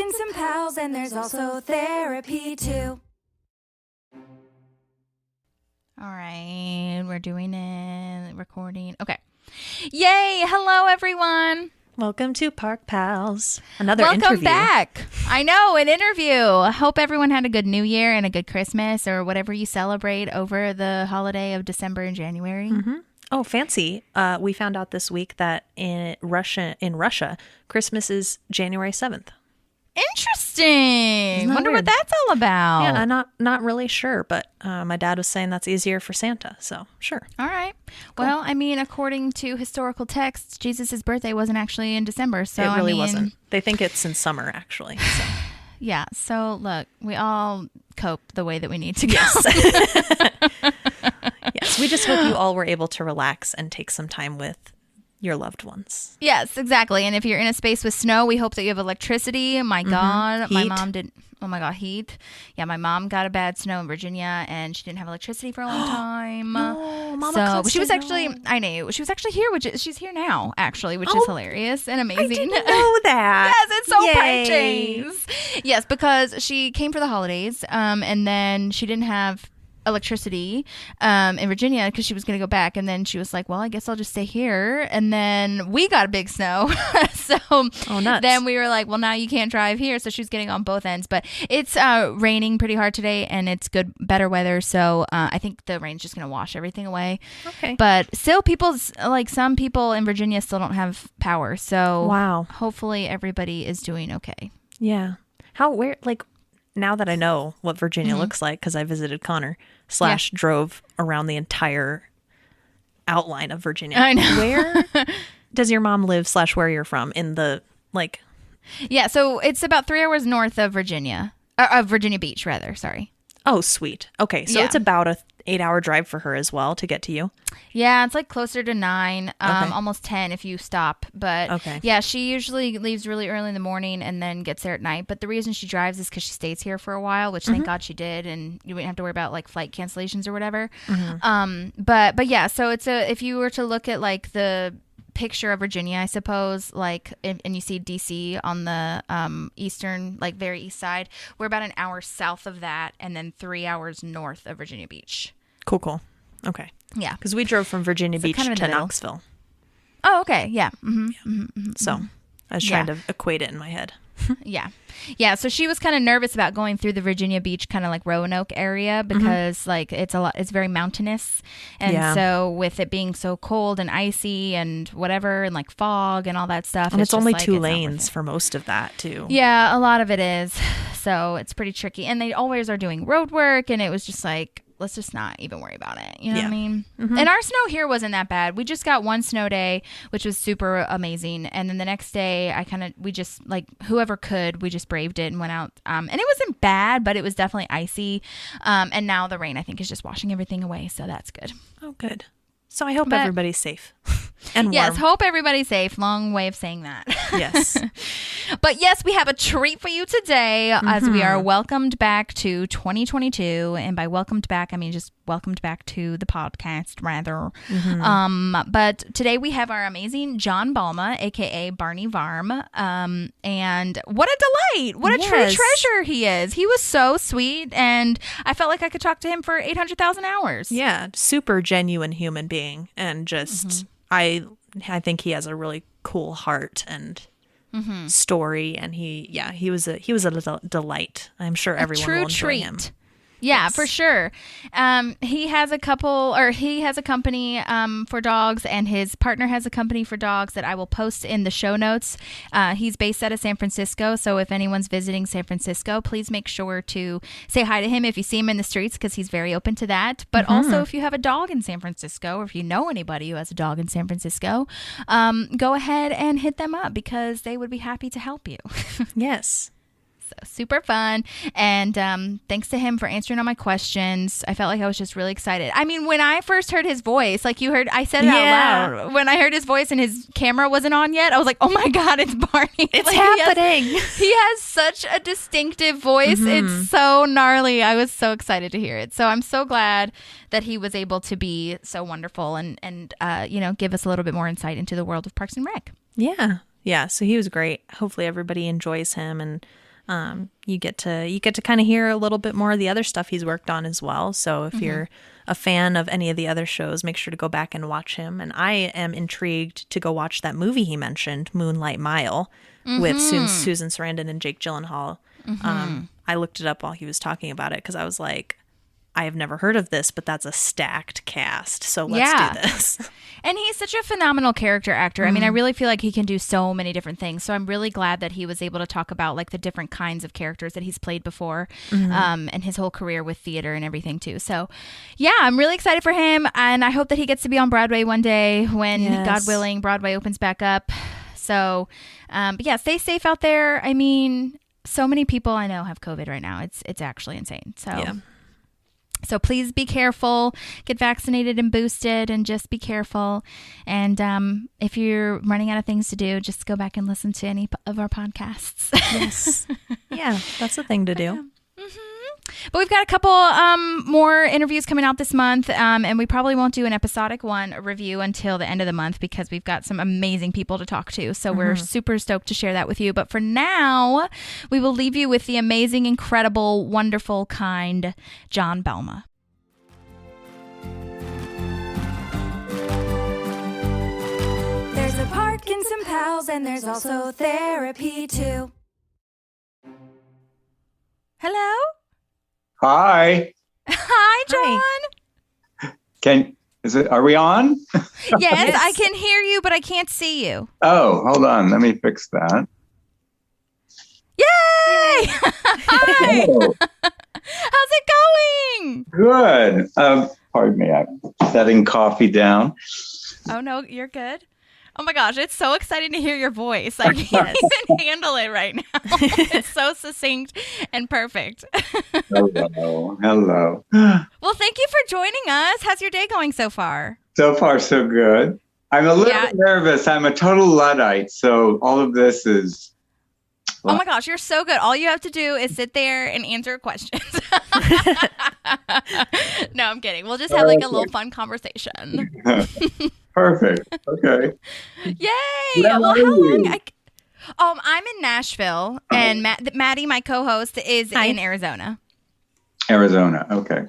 bring some pals, and there's also therapy too. All right, we're doing it, recording. Okay. Yay! Hello, everyone. Welcome to Park Pals. Another Welcome interview. back. I know, an interview. I hope everyone had a good New Year and a good Christmas or whatever you celebrate over the holiday of December and January. Mm-hmm. Oh, fancy. We found out this week that in Russia, Christmas is January 7th. Interesting. Wonder weird? what that's all about. Yeah, I'm not really sure, but my dad was saying that's easier for Santa, so sure. All right. Cool. Well, I mean, according to historical texts, Jesus' birthday wasn't actually in December, so it really wasn't. They think it's in summer, actually. So. Yeah. So look, we all cope the way that we need to go. Yes. Yes. We just hope you all were able to relax and take some time with your loved ones. Yes, exactly. And if you're in a space with snow, we hope that you have electricity. My God, Heat. my mom didn't. Oh my God, heat. Yeah, my mom got a bad snow in Virginia, and she didn't have electricity for a long time. No, Mama so Costa, she was actually, no. I knew she was actually here, she's here now, actually, which is hilarious and amazing. I didn't know that. Yes, it's so Yay. precious. Yes, because she came for the holidays, and then she didn't have electricity in Virginia because she was going to go back, and then she was like, well, I guess I'll just stay here. And then we got a big snow. Nuts. Then we were like, well, now you can't drive here. So she was getting on both ends, but it's raining pretty hard today, and it's better weather, so I think the rain's just going to wash everything away. Okay. But still, some people in Virginia still don't have power, so wow, hopefully everybody is doing okay. Yeah. Now that I know what Virginia looks like, because I visited Connor / drove around the entire outline of Virginia. I know. Where does your mom live / where you're from in the Yeah, so it's about 3 hours north of Virginia. Virginia Beach, rather. Sorry. Oh, sweet. Okay, so it's about a 8-hour drive for her as well to get to you. Yeah, it's like closer to 9, Okay. almost 10 if you stop. But okay. Yeah, she usually leaves really early in the morning and then gets there at night. But the reason she drives is because she stays here for a while, which thank God she did, and you wouldn't have to worry about like flight cancellations or whatever. But yeah, so if you were to look at like the picture of Virginia, I suppose, and you see DC on the eastern, like very east side, we're about an hour south of that, and then 3 hours north of Virginia Beach. Cool. Okay. Yeah, because we drove from Virginia Beach kind of to Knoxville. Oh, okay. Yeah. So I was trying to equate it in my head. Yeah. So she was kind of nervous about going through the Virginia Beach, kind of like Roanoke area, because like it's very mountainous. And so with it being so cold and icy and whatever, and like fog and all that stuff. And it's only just, 2 lanes for most of that too. Yeah, a lot of it is. So it's pretty tricky. And they always are doing road work, and it was just like, let's just not even worry about it. You know what I mean? And our snow here wasn't that bad. We just got one snow day, which was super amazing. And then the next day, we just, like, whoever could, we just braved it and went out. And it wasn't bad, but it was definitely icy. And now the rain, I think, is just washing everything away. So that's good. Oh, good. So I hope everybody's safe and warm. Yes, hope everybody's safe. Long way of saying that. Yes. But yes, we have a treat for you today as we are welcomed back to 2022. And by welcomed back, I mean just welcomed back to the podcast, rather. But today we have our amazing John Balma, a.k.a. Barney Varm. And what a delight. What a true treasure he is. He was so sweet, and I felt like I could talk to him for 800,000 hours. Yeah, super genuine human being. And just, I think he has a really cool heart and story, and he was a delight. I'm sure everyone will enjoy him. Yeah, yes. For sure. He has a company for dogs, and his partner has a company for dogs that I will post in the show notes. He's based out of San Francisco, so if anyone's visiting San Francisco, please make sure to say hi to him if you see him in the streets, because he's very open to that. But also, if you have a dog in San Francisco, or if you know anybody who has a dog in San Francisco, go ahead and hit them up, because they would be happy to help you. Yes. So super fun. And thanks to him for answering all my questions. I felt like I was just really excited. I mean, when I first heard his voice, like you heard, I said it out loud. When I heard his voice and his camera wasn't on yet, I was like, oh my God, it's Barney. It's like, happening. He has such a distinctive voice. It's so gnarly. I was so excited to hear it. So I'm so glad that he was able to be so wonderful and give us a little bit more insight into the world of Parks and Rec. Yeah. Yeah. So he was great. Hopefully everybody enjoys him, and You get to kind of hear a little bit more of the other stuff he's worked on as well. So if you're a fan of any of the other shows, make sure to go back and watch him. And I am intrigued to go watch that movie he mentioned, Moonlight Mile, with Susan Sarandon and Jake Gyllenhaal. I looked it up while he was talking about it because I was like, I have never heard of this, but that's a stacked cast. So let's do this. And he's such a phenomenal character actor. I mean, I really feel like he can do so many different things. So I'm really glad that he was able to talk about like the different kinds of characters that he's played before, and his whole career with theater and everything too. So yeah, I'm really excited for him. And I hope that he gets to be on Broadway one day when, God willing, Broadway opens back up. So, but yeah, stay safe out there. I mean, so many people I know have COVID right now. It's actually insane. So please be careful, get vaccinated and boosted, and just be careful. And if you're running out of things to do, just go back and listen to any of our podcasts. Yes. Yeah, that's the thing to do. But we've got a couple more interviews coming out this month, and we probably won't do an episodic one review until the end of the month because we've got some amazing people to talk to. So we're super stoked to share that with you. But for now, we will leave you with the amazing, incredible, wonderful, kind John Balma. There's a park and some pals, and there's also therapy too. Hello? Hi. Hi, John. Are we on? Yes, I can hear you, but I can't see you. Oh, hold on. Let me fix that. Yay! Hi. Oh, How's it going? good. Pardon me. I'm setting coffee down. Oh, no, you're good. Oh my gosh, it's so exciting to hear your voice. I can't even handle it right now. It's so succinct and perfect. Hello. Well, thank you for joining us. How's your day going so far? So far, so good. I'm a little nervous. I'm a total Luddite, so all of this is... Oh my gosh, you're so good. All you have to do is sit there and answer questions. No, I'm kidding. We'll just have like a little fun conversation. Perfect. Okay. Yay! Well, how long? I'm in Nashville, and Maddie, my co-host, is in Arizona. Arizona. Okay.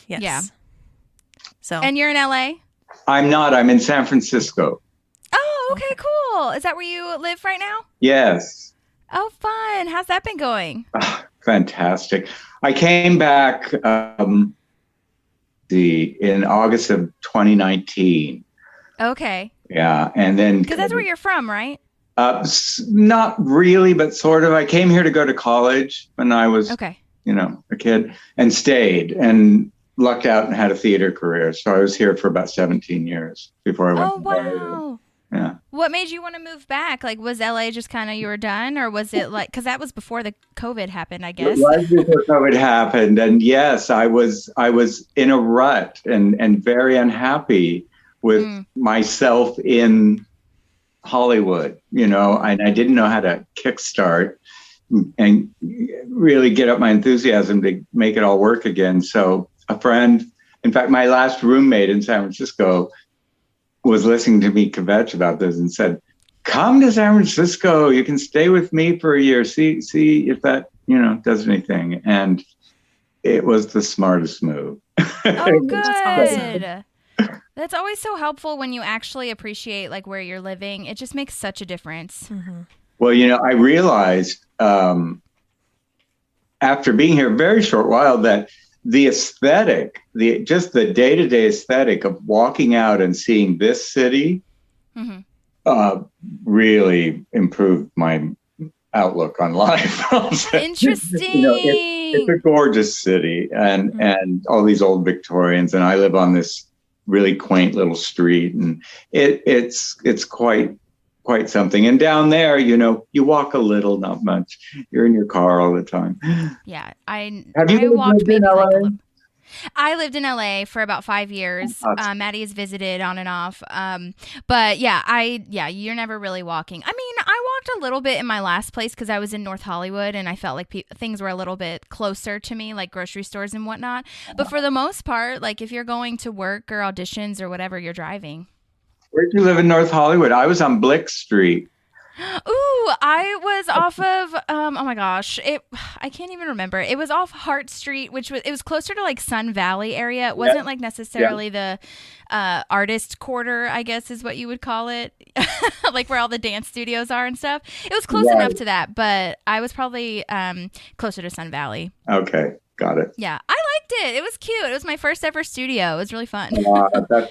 Yes. Yeah. So. And you're in LA? I'm not. I'm in San Francisco. Oh, okay, cool. Is that where you live right now? Yes. Oh, fun. How's that been going? Fantastic. I came back in August of 2019. Okay. Yeah, and then because that's where you're from, right? Not really, but sort of. I came here to go to college when I was, a kid, and stayed and lucked out and had a theater career. So I was here for about 17 years before I went. Oh, wow. Yeah. What made you want to move back? Like, was LA just kind of you were done, or was it like because that was before the COVID happened? I guess. It was before COVID happened, and yes, I was in a rut and very unhappy with myself in Hollywood, and I didn't know how to kickstart and really get up my enthusiasm to make it all work again. So a friend, in fact, my last roommate in San Francisco was listening to me kvetch about this and said, come to San Francisco. You can stay with me for a year. See if that, does anything. And it was the smartest move. Oh, good. That's always so helpful when you actually appreciate like where you're living. It just makes such a difference. Well, I realized after being here a very short while that the aesthetic, just the day-to-day aesthetic of walking out and seeing this city really improved my outlook on life. Interesting. It's a gorgeous city and all these old Victorians, and I live on this really quaint little street, and it's quite something. And down there, you walk a little, not much. You're in your car all the time. Yeah, Have you walked maybe in LA? like I lived in LA for about 5 years. Maddie has visited on and off. But you're never really walking. I mean, I walked a little bit in my last place because I was in North Hollywood and I felt like things were a little bit closer to me, like grocery stores and whatnot. But for the most part, like if you're going to work or auditions or whatever, you're driving. Where'd you live in North Hollywood? I was on Blick Street. Ooh, I was off of oh my gosh, I can't even remember. It was off Hart Street, it was closer to like Sun Valley area. It wasn't like necessarily the artist quarter, I guess is what you would call it. Like where all the dance studios are and stuff. It was close enough to that, but I was probably closer to Sun Valley. Okay. Got it. Yeah, I liked it. It was cute. It was my first ever studio. It was really fun.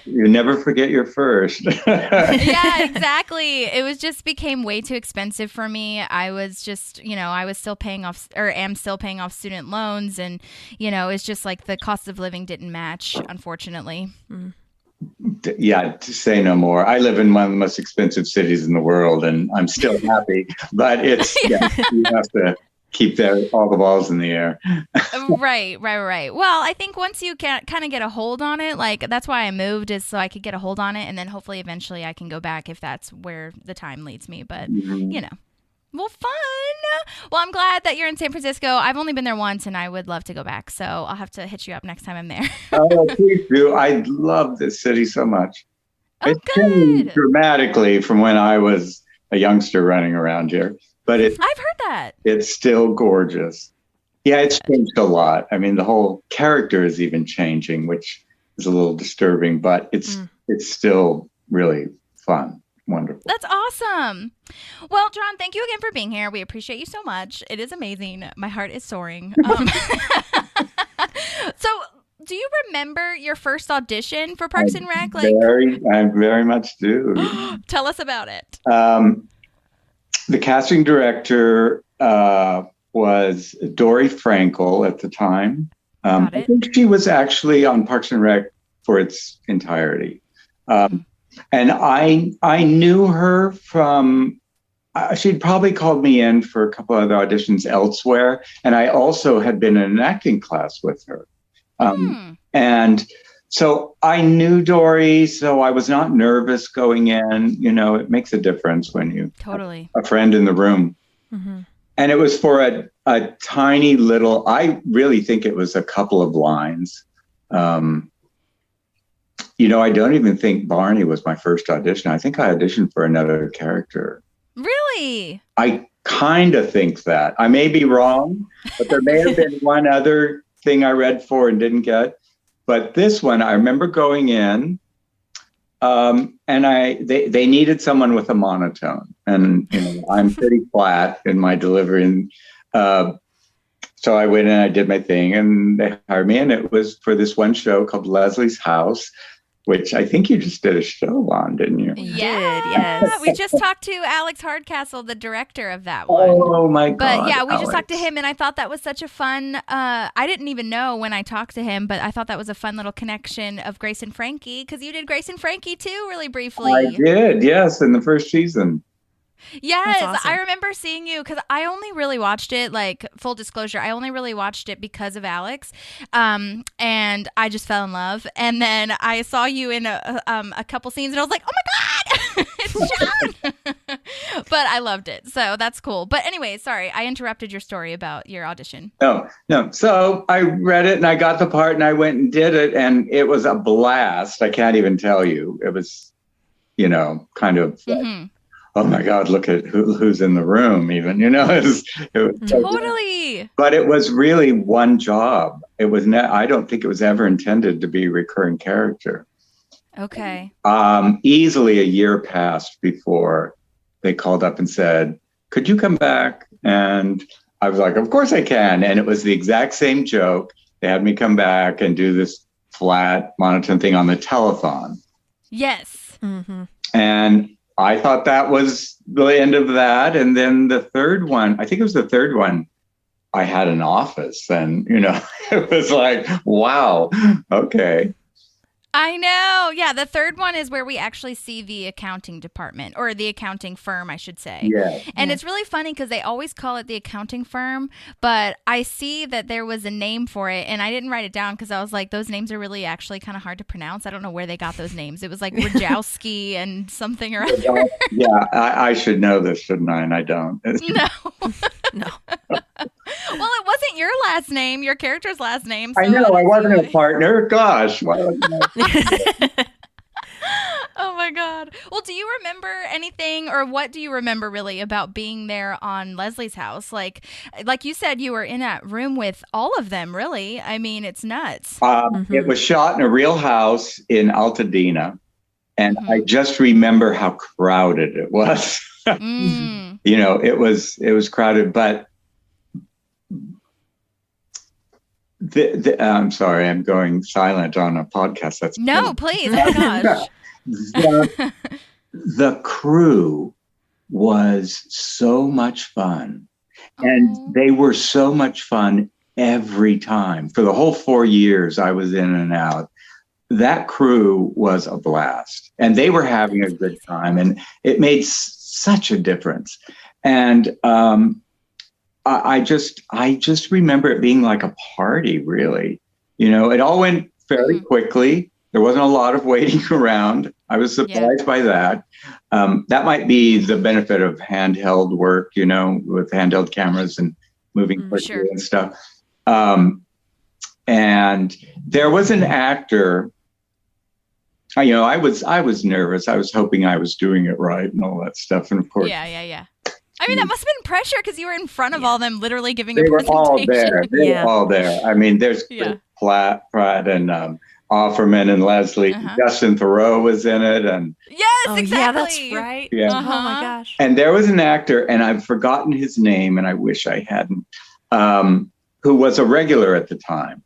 You never forget your first. Yeah, exactly. It was just became way too expensive for me. I was just, I was still paying off or am still paying off student loans. And, it's just like the cost of living didn't match, unfortunately. Yeah, to say no more. I live in one of the most expensive cities in the world and I'm still happy, but it's, you have to keep all the balls in the air. Right. Well, I think once you kind of get a hold on it, like that's why I moved, is so I could get a hold on it, and then hopefully eventually I can go back if that's where the time leads me. But well, fun. Well, I'm glad that you're in San Francisco. I've only been there once, and I would love to go back. So I'll have to hit you up next time I'm there. Oh, please do. I love this city so much. Oh, it's good. changed dramatically from when I was a youngster running around here. But I've heard that. It's still gorgeous. Yeah, it's changed a lot. I mean, the whole character is even changing, which is a little disturbing, but it's still really fun. Wonderful. That's awesome. Well, John, thank you again for being here. We appreciate you so much. It is amazing. My heart is soaring. So, do you remember your first audition for Parks and Rec? I very much do. Tell us about it. The casting director was Dory Frankel at the time. I think she was actually on Parks and Rec for its entirety. And I knew her from, she'd probably called me in for a couple other auditions elsewhere. And I also had been in an acting class with her. And so I knew Dory, so I was not nervous going in. It makes a difference when you have a friend in the room. Mm-hmm. And it was for a tiny little, I really think it was a couple of lines. I don't even think Barney was my first audition. I think I auditioned for another character. Really? I kind of think that. I may be wrong, but there may have been one other thing I read for and didn't get. But this one, I remember going in, and they needed someone with a monotone, and I'm pretty flat in my delivery, and so I went in, I did my thing, and they hired me, and it was for this one show called Leslie's House, which I think you just did a show on, didn't you? Yeah, yes. We just talked to Alex Hardcastle, the director of that one. Oh my God! But yeah, we Alex. just talked to him, and I thought that was such a fun. I didn't even know when I talked to him, but I thought that was a fun little connection of Grace and Frankie, because you did Grace and Frankie too, really briefly. I did, yes, in the first season. Yes, awesome. I remember seeing you because I only really watched it, like full disclosure, I only really watched it because of Alex, and I just fell in love. And then I saw you in a couple scenes, and I was like, oh my God, it's John. But I loved it, so that's cool. But anyway, sorry, I interrupted your story about your audition. No. So I read it and I got the part and I went and did it, and it was a blast. I can't even tell you. It was, kind of. Mm-hmm. Oh my God, look at who's in the room even, it was totally. But it was really one job. It was I don't think it was ever intended to be a recurring character. Okay. Easily a year passed before they called up and said, could you come back? And I was like, of course I can. And it was the exact same joke. They had me come back and do this flat monotone thing on the telethon. Yes. Mm-hmm. And I thought that was the end of that. And then the third one, I think it was the third one, I had an office, and, it was like, wow, okay. I know. Yeah, the third one is where we actually see the accounting department, or the accounting firm, I should say. Yeah. And it's really funny because they always call it the accounting firm, but I see that there was a name for it, and I didn't write it down because I was like, those names are really actually kind of hard to pronounce. I don't know where they got those names. It was like Wojcicki and something or other. Yeah, I should know this, shouldn't I? And I don't. No. No. Well, it wasn't your last name, your character's last name. So I know, I wasn't a partner. Gosh. Why wasn't I? Oh my God. Well, do you remember anything, or what do you remember really about being there on Leslie's house? Like you said, you were in that room with all of them, really. I mean, it's nuts. It was shot in a real house in Altadena. And I just remember how crowded it was. You know, it was crowded, but I'm sorry, I'm going silent on a podcast. That's no, please. Oh gosh. The crew was so much fun, and they were so much fun every time. For the whole 4 years I was in and out, that crew was a blast, and they were having a good time, and it made such a difference. And I just remember it being like a party, really. You know, it all went fairly quickly. There wasn't a lot of waiting around. I was surprised by that. That might be the benefit of handheld work, you know, with handheld cameras and moving quickly and stuff. And there was an actor. You know, I was nervous. I was hoping I was doing it right and all that stuff. And of course, yeah. I mean, that must have been pressure because you were in front of all them, literally giving a they were presentation. all there. They were all there. I mean, there's Pratt and Offerman and Leslie. Justin Theroux was in it, and exactly. Yeah, that's right. Yeah. Oh my gosh. And there was an actor, and I've forgotten his name, and I wish I hadn't, who was a regular at the time.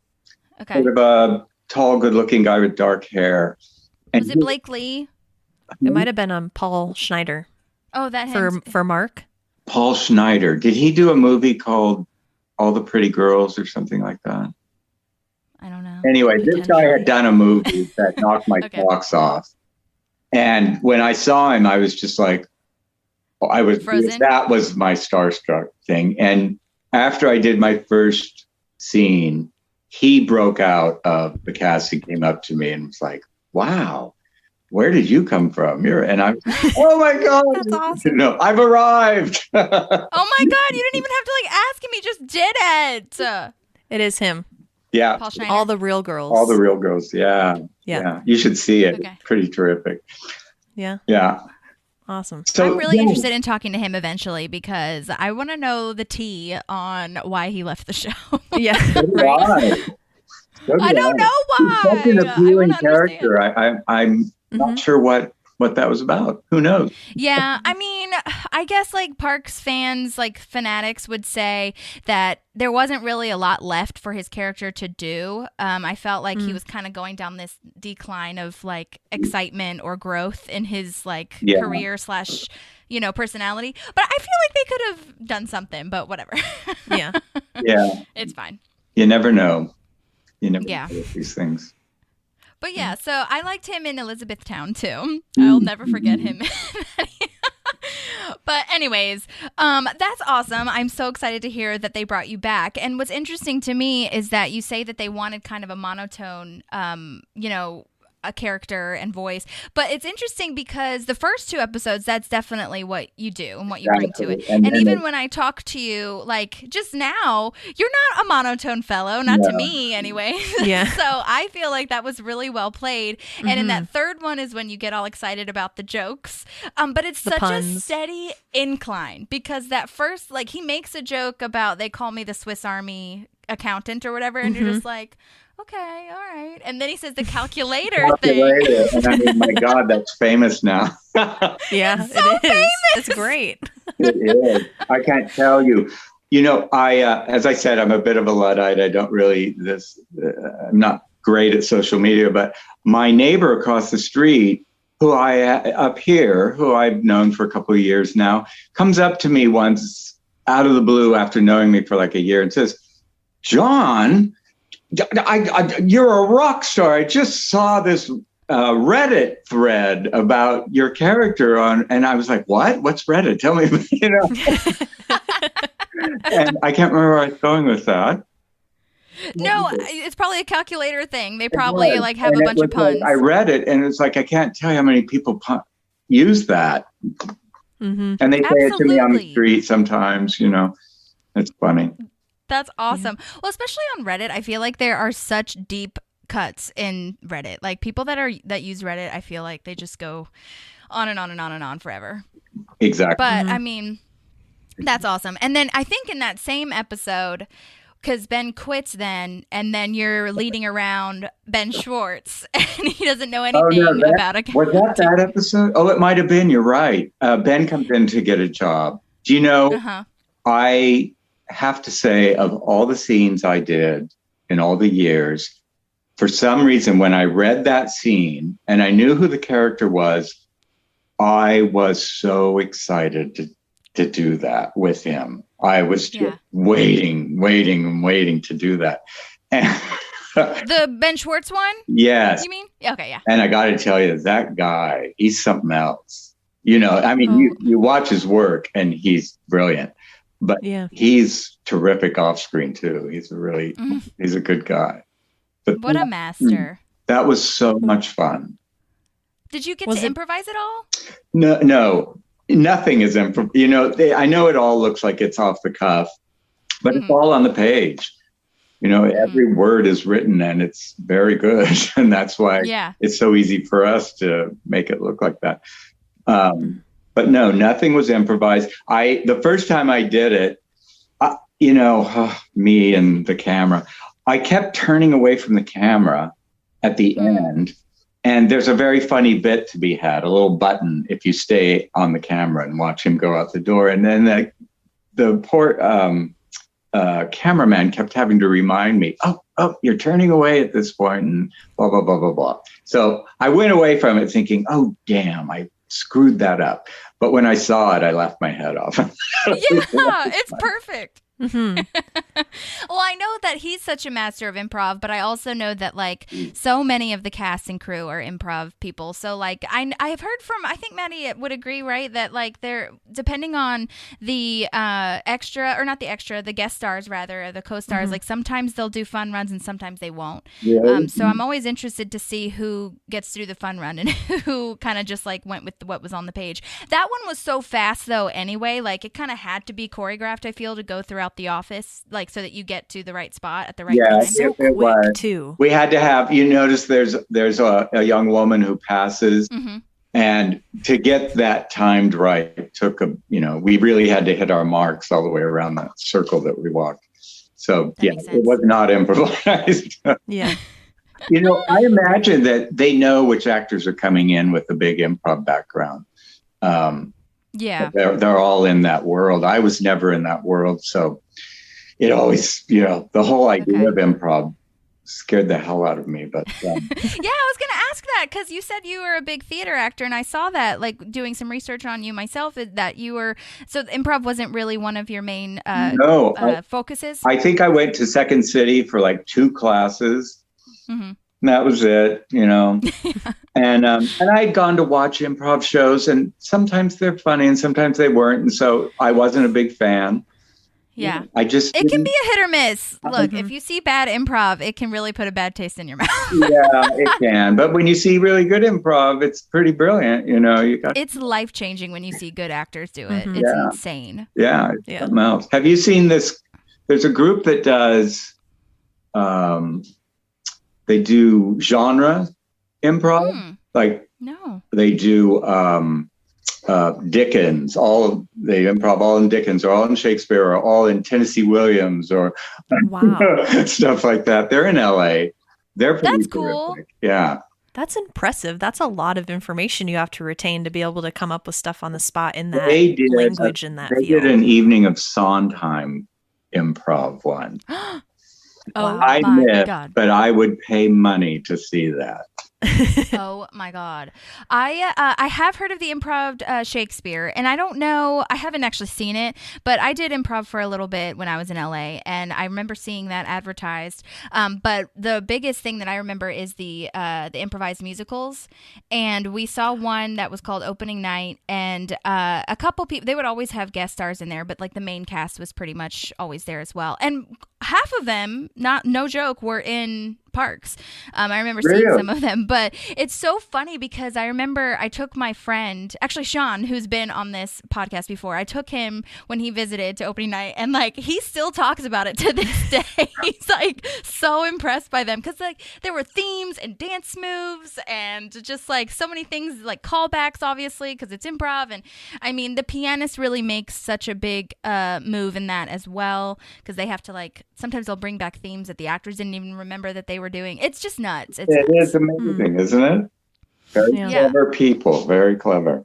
Okay. Sort of a tall, good-looking guy with dark hair. And was it Blake Lee? It might have been Paul Schneider. Oh, that him. For Mark. Paul Schneider. Did he do a movie called All the Pretty Girls or something like that? I don't know. Anyway, this guy had done a movie that knocked my socks off. And when I saw him, I was just like, that was my starstruck thing. And after I did my first scene, he broke out of the cast and came up to me and was like, wow, where did you come from? And I was like, oh my God. That's awesome. No, I've arrived. Oh my God, you didn't even have to ask him. He just did it. It is him. Yeah. Paul Schneider. All the real girls. All the real girls. Yeah. You should see it. Okay. It's pretty terrific. Yeah. Yeah. Awesome. So I'm really interested in talking to him eventually because I want to know the tea on why he left the show. Yeah. Why? I don't know why. He's such an appealing character. I'm not sure what that was about. Who knows? Yeah, I mean, I guess Parks fans, fanatics would say that there wasn't really a lot left for his character to do. I felt like he was kind of going down this decline of excitement or growth in his career / personality. But I feel like they could have done something, but whatever. Yeah. Yeah. It's fine. You never know. You never know these things. But yeah, so I liked him in Elizabethtown too. I'll never forget him. But anyways, that's awesome. I'm so excited to hear that they brought you back. And what's interesting to me is that you say that they wanted kind of a monotone, a character and voice. But it's interesting because the first 2 episodes, that's definitely what you do and what you bring to it. And even when I talk to you, just now, you're not a monotone fellow, not to me anyway. Yeah. So I feel like that was really well played. And in that third one is when you get all excited about the jokes. But it's such puns. a steady incline because that first, he makes a joke about they call me the Swiss Army accountant or whatever. And you're just like, okay, all right. And then he says the calculator thing. And I mean, my God, that's famous now. Yeah, it's so famous. It's great. It is. I can't tell you. You know, as I said, I'm a bit of a Luddite. I don't really, I'm not great at social media, but my neighbor across the street, who I've known for a couple of years now, comes up to me once out of the blue after knowing me for a year and says, John, you're a rock star. I just saw this Reddit thread about your character and I was like, what? What's Reddit? Tell me, And I can't remember where I was going with that. No, it's probably a calculator thing. They probably have a bunch of puns. I read it and it's I can't tell you how many people use that. Mm-hmm. And they say it to me on the street sometimes, It's funny. That's awesome. Well, especially on Reddit, I feel like there are such deep cuts in Reddit. Like people that use Reddit, I feel like they just go on and on and on and on forever. Exactly. But I mean, that's awesome. And then I think in that same episode, because Ben quits then, and then you're leading around Ben Schwartz, and he doesn't know anything about accounting. Was that episode? Oh, it might have been. You're right. Ben comes in to get a job. Do you know, I have to say, of all the scenes I did in all the years, for some reason, when I read that scene and I knew who the character was, I was so excited to do that with him. I was just waiting to do that. And the Ben Schwartz one? Yes. You mean? Okay, yeah. And I got to tell you, that guy, he's something else. You know, I mean, you watch his work and he's brilliant, but he's terrific off screen too. He's he's a good guy. But what a master. That was so much fun. Did you get to improvise at all? No. Nothing is improv. You know, I know it all looks like it's off the cuff, but it's all on the page. You know, every word is written and it's very good. And that's why it's so easy for us to make it look like that. But no, nothing was improvised. The first time I did it, me and the camera, I kept turning away from the camera at the end. And there's a very funny bit to be had, a little button if you stay on the camera and watch him go out the door. And then the poor cameraman kept having to remind me, oh, you're turning away at this point and blah, blah, blah, blah, blah. So I went away from it thinking, oh, damn, I screwed that up. But when I saw it, I laughed my head off. It's perfect. Well, I know that he's such a master of improv, but I also know that like so many of the cast and crew are improv people. So like I have heard from, I think Maddie would agree, right, that like they're depending on the the guest stars rather, the co-stars. Like sometimes they'll do fun runs and sometimes they won't. So I'm always interested to see who gets through the fun run and who kind of just like went with what was on the page. That one was so fast though. Anyway, like it kind of had to be choreographed. I feel to go throughout the office, like so that you get to the right spot at the right time. So quick was. Too. We had to have, you notice there's a young woman who passes and to get that timed right took we really had to hit our marks all the way around that circle that we walked. So it was not improvised. Yeah. I imagine that they know which actors are coming in with a big improv background. They're all in that world. I was never in that world. So it always, the whole idea of improv scared the hell out of me. But I was going to ask that because you said you were a big theater actor, and I saw that, like doing some research on you myself, that you were. So improv wasn't really one of your main focuses. I think I went to Second City for like 2 classes. And that was it, And I'd gone to watch improv shows, and sometimes they're funny and sometimes they weren't. And so I wasn't a big fan. Yeah. It can be a hit or miss. Look, if you see bad improv, it can really put a bad taste in your mouth. It can. But when you see really good improv, it's pretty brilliant. It's life-changing when you see good actors do it. It's insane. Yeah. It's something else. Have you seen this? There's a group that does, they do genre improv. No. They do Dickens, they improv all in Dickens or all in Shakespeare or all in Tennessee Williams or stuff like that. They're in LA. They're pretty That's cool. terrific. Yeah. That's impressive. That's a lot of information you have to retain to be able to come up with stuff on the spot in that language in that field. They did an evening of Sondheim improv one. I missed, but I would pay money to see that. Oh my God. I have heard of the improv Shakespeare, and I don't know, I haven't actually seen it, but I did improv for a little bit when I was in LA, and I remember seeing that advertised. But the biggest thing that I remember is the improvised musicals, and we saw one that was called Opening Night, and a couple people, they would always have guest stars in there, but like the main cast was pretty much always there as well. And half of them, no joke, were in parks. I remember seeing Really? some of them, but it's so funny because I remember I took my friend, actually Sean, who's been on this podcast before. I took him when he visited to opening night, and like he still talks about it to this day. He's like so impressed by them because like there were themes and dance moves and just like so many things, like callbacks, obviously, because it's improv. And I mean, the pianist really makes such a big move in that as well, because they have to like sometimes they'll bring back themes that the actors didn't even remember that they were doing. It's just nuts. It's It nuts. is amazing, isn't it? Very clever people. Very clever.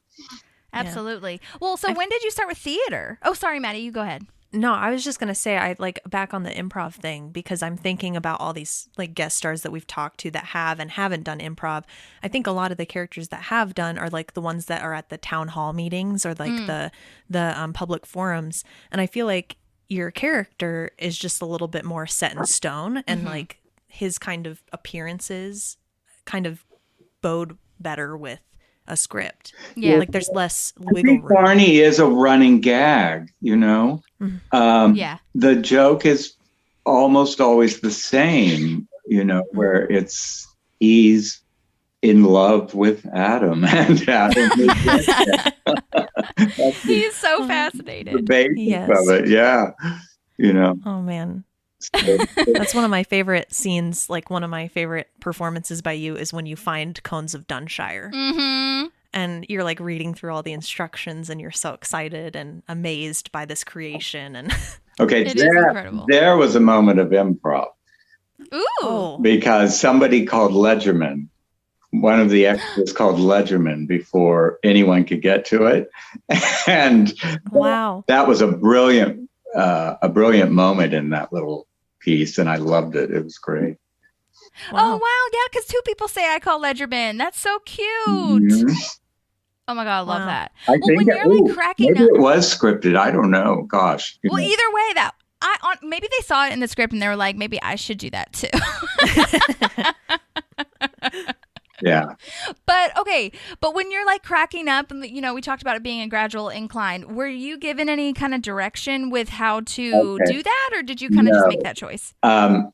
Absolutely. Well, so when did you start with theater? Oh, sorry, Maddie, you go ahead. No, I was just going to say, I like back on the improv thing, because I'm thinking about all these like guest stars that we've talked to that have and haven't done improv. I think a lot of the characters that have done are like the ones that are at the town hall meetings or like the public forums. And I feel like your character is just a little bit more set in stone, and like his kind of appearances kind of bode better with a script. Yeah. Like there's less I wiggle think room. Barney is a running gag, you know? Yeah. The joke is almost always the same, you know, where he's in love with Adam and Adam is He's so the fascinated. basis Yes. of it. Yeah. You know, Oh man. so That's one of my favorite scenes. Like one of my favorite performances by you is when you find cones of Dunshire Mm-hmm. and you're like reading through all the instructions and you're so excited and amazed by this creation. And okay, It is incredible. there was a moment of improv Ooh. because somebody called Ledgerman. One of the extras called Ledgerman before anyone could get to it. And wow. that was a brilliant moment in that little piece, and I loved it. It was great. Oh, wow. Yeah, because two people say I call Ledgerman. That's so cute. Mhm. Oh, my God. I love Wow. that. I Well, think when you're like cracking maybe up. it was scripted. I don't know. Gosh. you Well, know. either way, maybe they saw it in the script and they were like, maybe I should do that too. Yeah. But okay, but when you're like cracking up, and you know, we talked about it being a gradual incline. Were you given any kind of direction with how to Okay. do that, or did you kind of just No. make that choice? And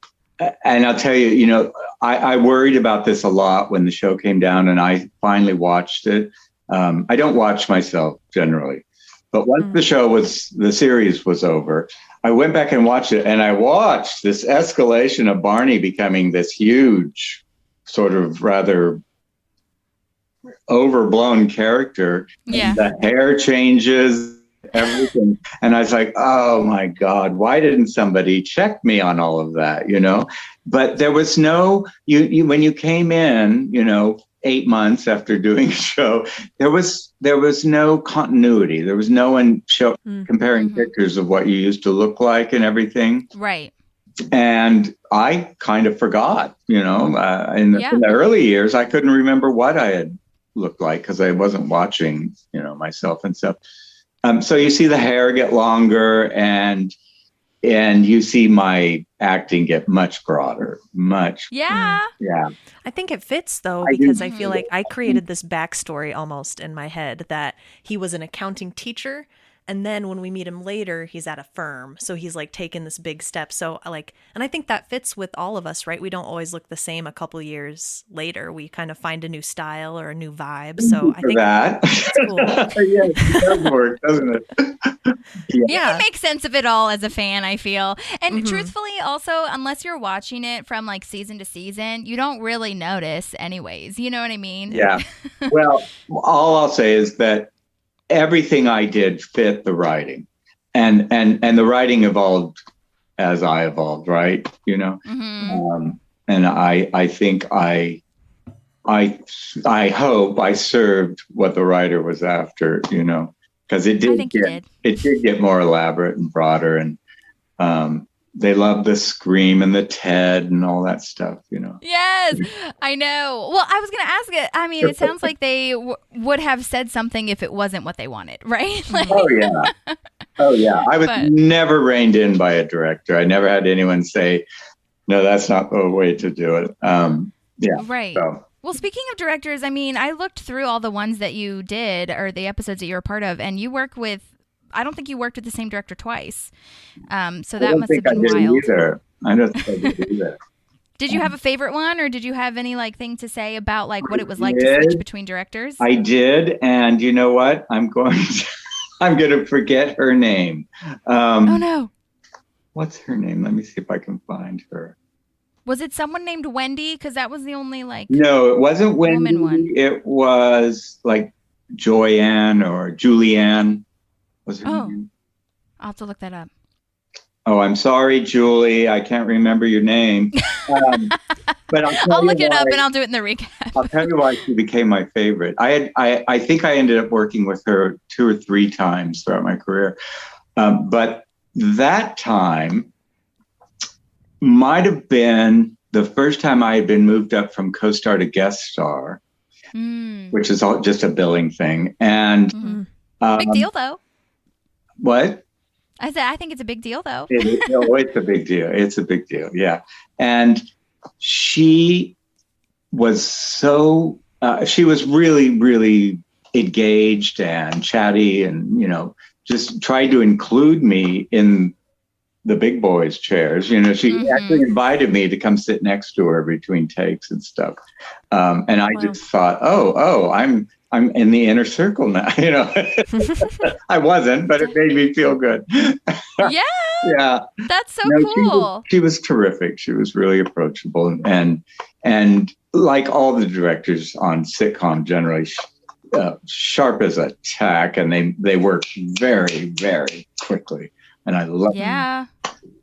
I'll tell you, you know, I worried about this a lot when the show came down and I finally watched it. I don't watch myself generally, but once the series was over, I went back and watched it, and I watched this escalation of Barney becoming this huge, sort of rather overblown character. Yeah. The hair changes, everything. And I was like, oh my God, why didn't somebody check me on all of that, you know? But there was no, you when you came in, you know, 8 months after doing a show, there was no continuity. There was no one comparing pictures of what you used to look like and everything. Right. And I kind of forgot, you know, in the early years, I couldn't remember what I had looked like because I wasn't watching, you know, myself and stuff. So you see the hair get longer, and you see my acting get much broader, much. Yeah. Yeah. I think it fits though, I do because I too. feel like I created this backstory almost in my head that he was an accounting teacher. And then when we meet him later, he's at a firm. So he's like taken this big step. So like, and I think that fits with all of us, right? We don't always look the same a couple years later. We kind of find a new style or a new vibe. So I For think that. it's cool. Yeah, it does work, doesn't it? You can make sense of it all as a fan, I feel. And Mm-hmm. truthfully, also, unless you're watching it from like season to season, you don't really notice anyways. You know what I mean? Yeah. Well, all I'll say is that everything I did fit the writing, and the writing evolved as I evolved, right? You know, and I think I hope I served what the writer was after, you know, because it did get more elaborate and broader, and they love the scream and the Ted and all that stuff, you know. Yes, I know. Well, I was going to ask it. I mean, it sounds like they would have said something if it wasn't what they wanted, right? Like, Oh yeah. I was never reined in by a director. I never had anyone say, no, that's not the way to do it. Yeah. Right. So. Well, speaking of directors, I mean, I looked through all the ones that you did or the episodes that you were a part of, and you work with, I don't think you worked with the same director twice. So that must have been wild. I don't think I did either. Did you have a favorite one, or did you have any like thing to say about like what it was like to did. switch between directors? I did, and you know what? I'm going to forget her name. Oh no. What's her name? Let me see if I can find her. Was it someone named Wendy? Because that was the only like No, it wasn't Wendy. woman one. It was like Joyanne or Julianne. Was her name? I'll have to look that up. Oh, I'm sorry, Julie. I can't remember your name. But I'll look it up and I'll do it in the recap. I'll tell you why she became my favorite. I think I ended up working with her 2 or 3 times throughout my career. But that time might have been the first time I had been moved up from co-star to guest star, which is all just a billing thing. And big deal, though. What? I said, I think it's a big deal, though. It's a big deal. It's a big deal. Yeah. And she was she was really, really engaged and chatty and, just tried to include me in the big boys' chairs. She actually invited me to come sit next to her between takes and stuff. And I just thought, oh, I'm in the inner circle now. I wasn't, but it made me feel good. Yeah. Yeah. That's so cool. She was terrific. She was really approachable and like all the directors on sitcom generally, sharp as a tack, and they work very, very quickly. And I love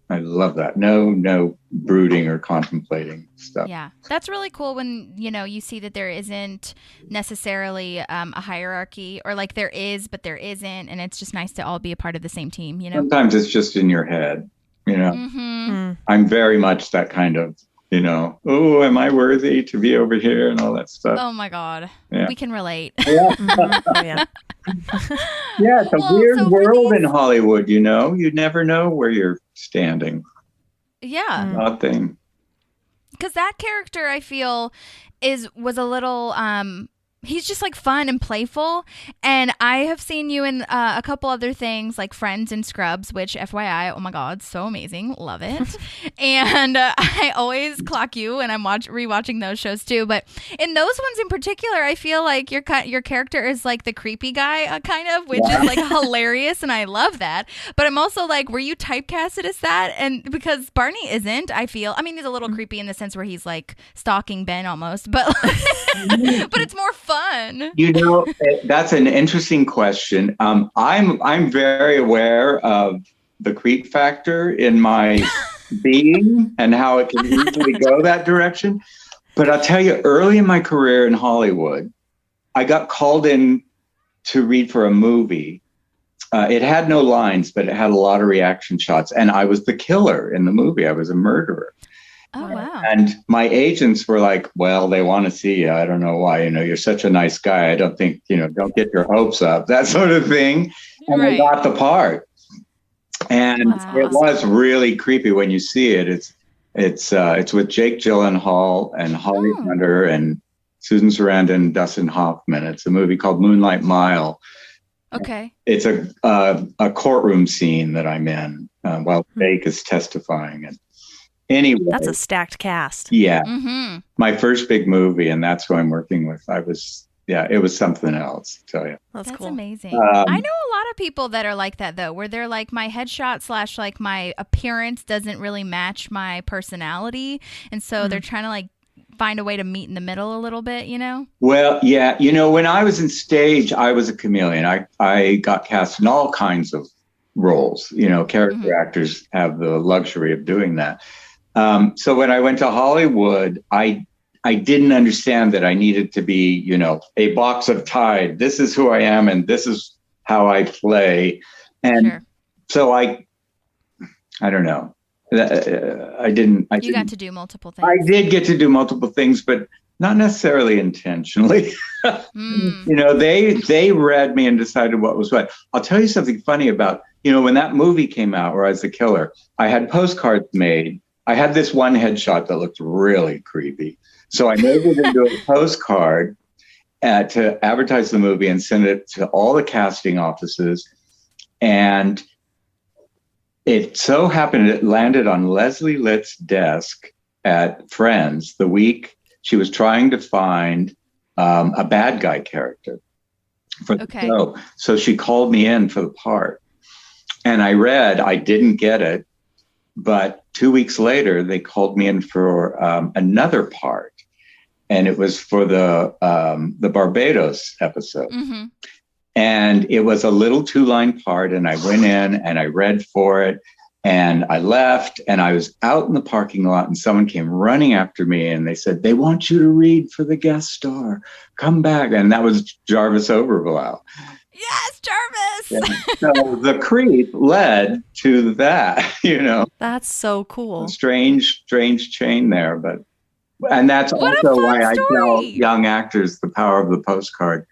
I love that. No brooding or contemplating stuff. Yeah. That's really cool when, you see that there isn't necessarily a hierarchy, or like there is, but there isn't. And it's just nice to all be a part of the same team, Sometimes it's just in your head, I'm very much that kind of, oh, am I worthy to be over here and all that stuff. Oh my God. Yeah. We can relate. Yeah. Oh, yeah. Yeah, it's a weird world in Hollywood, You never know where you're standing. Yeah. Nothing. Because that character, I feel, was a little he's just like fun and playful, and I have seen you in a couple other things like Friends and Scrubs, which FYI, oh my God, so amazing, love it. And I always clock you, and I'm rewatching those shows too. But in those ones in particular, I feel like your character is like the creepy guy kind of, which is like hilarious, and I love that. But I'm also like, were you typecasted as that? And because Barney isn't, I feel, he's a little creepy in the sense where he's like stalking Ben almost, but but it's more fun. That's an interesting question. I'm very aware of the creep factor in my being and how it can easily go that direction. But I'll tell you, early in my career in Hollywood, I got called in to read for a movie. It had no lines, but it had a lot of reaction shots. And I was the killer in the movie. I was a murderer. Oh, wow. And my agents were like, well, they want to see you. I don't know why. You're such a nice guy. I don't think, don't get your hopes up, that sort of thing. And I got the part. And it was really creepy when you see it. It's with Jake Gyllenhaal and Holly Hunter and Susan Sarandon and Dustin Hoffman. It's a movie called Moonlight Mile. Okay. It's a courtroom scene that I'm in while Jake is testifying. And anyway, that's a stacked cast. Yeah. Mm-hmm. My first big movie, and that's who I'm working with. It was something else, I tell you. That's cool. Amazing. I know a lot of people that are like that, though, where they're like, my headshot / like my appearance doesn't really match my personality. And so they're trying to like find a way to meet in the middle a little bit, Well, yeah. When I was in stage, I was a chameleon. I got cast in all kinds of roles. Character actors have the luxury of doing that. So when I went to Hollywood, I didn't understand that I needed to be, a box of Tide. This is who I am, and this is how I play. And so I don't know. I didn't. You got to do multiple things. I did get to do multiple things, but not necessarily intentionally. They read me and decided what was what. I'll tell you something funny about, when that movie came out where I was the killer, I had postcards made. I had this one headshot that looked really creepy. So I made it into a postcard to advertise the movie and send it to all the casting offices. And it so happened it landed on Leslie Litt's desk at Friends the week she was trying to find a bad guy character for the show. So she called me in for the part. And I didn't get it. But 2 weeks later, they called me in for another part. And it was for the Barbados episode. Mm-hmm. And it was a little 2-line part. And I went in and I read for it. And I left and I was out in the parking lot and someone came running after me and they said, they want you to read for the guest star. Come back. And that was Jarvis Overblow. Yes, Jarvis. Yeah. So the creep led to that, That's so cool. Strange chain there. And that's also why I tell young actors the power of the postcard.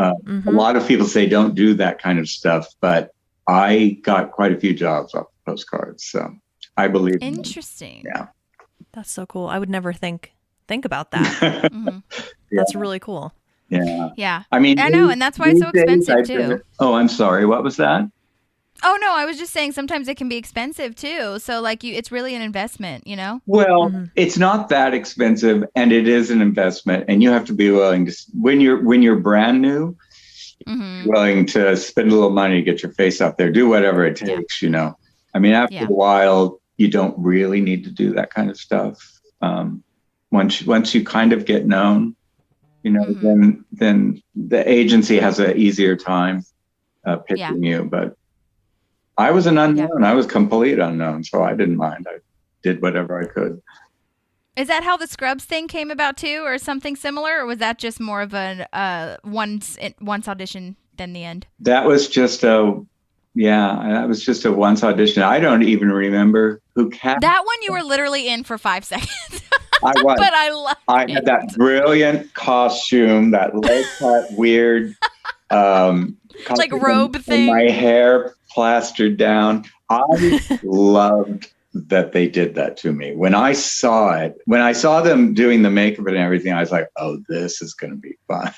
A lot of people say don't do that kind of stuff, but I got quite a few jobs off the postcards, so I believe. Interesting. Yeah, that's so cool. I would never think about that. That's really cool. Yeah. Yeah. I mean, I know, and that's why it's so expensive too. Oh, I'm sorry. What was that? Oh no, I was just saying sometimes it can be expensive too. So it's really an investment, Well, it's not that expensive, and it is an investment, and you have to be willing to when you're brand new. Willing to spend a little money to get your face out there, do whatever it takes, I mean, after a while, you don't really need to do that kind of stuff. Once you kind of get known, then the agency has an easier time picking you. But I was an unknown. I was complete unknown, so I didn't mind. I did whatever I could. Is that how the Scrubs thing came about too, or something similar, or was that just more of a once audition than the end? That was just a once audition. I don't even remember who cast that one. You were literally in for 5 seconds. I was, but I loved it. I had that brilliant costume, that low cut weird like robe thing, and my hair plastered down. I loved that they did that to me. When I saw them doing the makeup and everything, I was like, oh, this is going to be fun.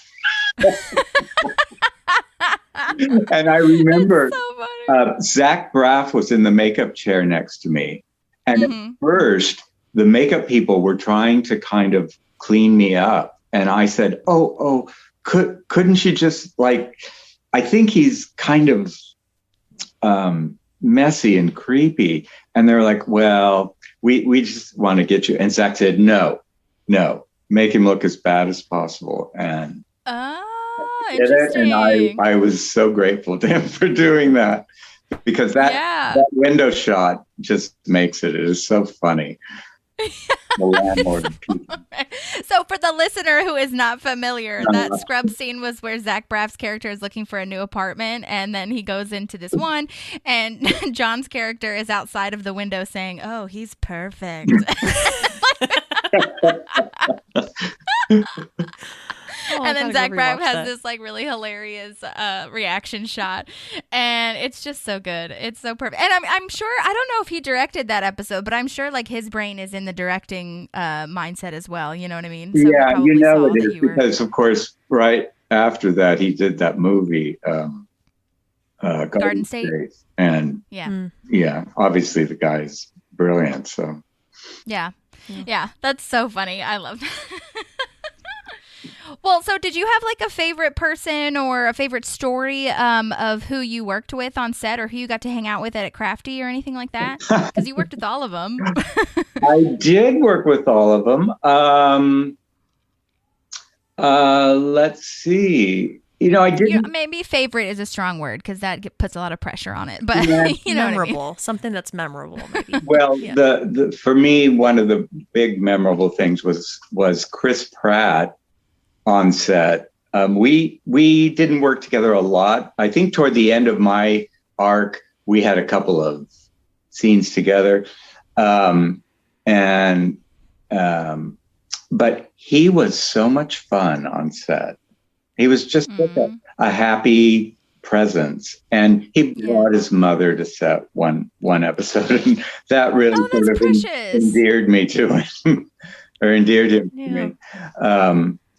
And I remember Zach Braff was in the makeup chair next to me. And at first, the makeup people were trying to kind of clean me up. And I said, couldn't she just I think he's kind of messy and creepy. And they're like, well, we just want to get you. And Zach said, no, make him look as bad as possible. And interesting. And I was so grateful to him for doing that, because that window shot just makes it. It is so funny. The landlord. So for the listener who is not familiar, that scrub scene was where Zach Braff's character is looking for a new apartment, and then he goes into this one, and John's character is outside of the window saying, oh, he's perfect. And then Zach Braff has this really hilarious reaction shot, and it's just so good. It's so perfect. And I'm sure, I don't know if he directed that episode, but I'm sure his brain is in the directing mindset as well. You know what I mean? So yeah, it is, because of course, right after that, he did that movie, Garden State. And obviously the guy's brilliant. So yeah, that's so funny. I love that. Well, so did you have a favorite person or a favorite story of who you worked with on set, or who you got to hang out with at Crafty or anything like that? Because you worked with all of them. I did work with all of them. Let's see. I didn't. Maybe favorite is a strong word, because that puts a lot of pressure on it. But memorable, what I mean? Something that's memorable, maybe. Well, the for me, one of the big memorable things was Chris Pratt on set. We didn't work together a lot. I think toward the end of my arc, we had a couple of scenes together. But he was so much fun on set. He was just a happy presence, and he brought his mother to set one episode, and that really sort of endeared me to him, or endeared him to me.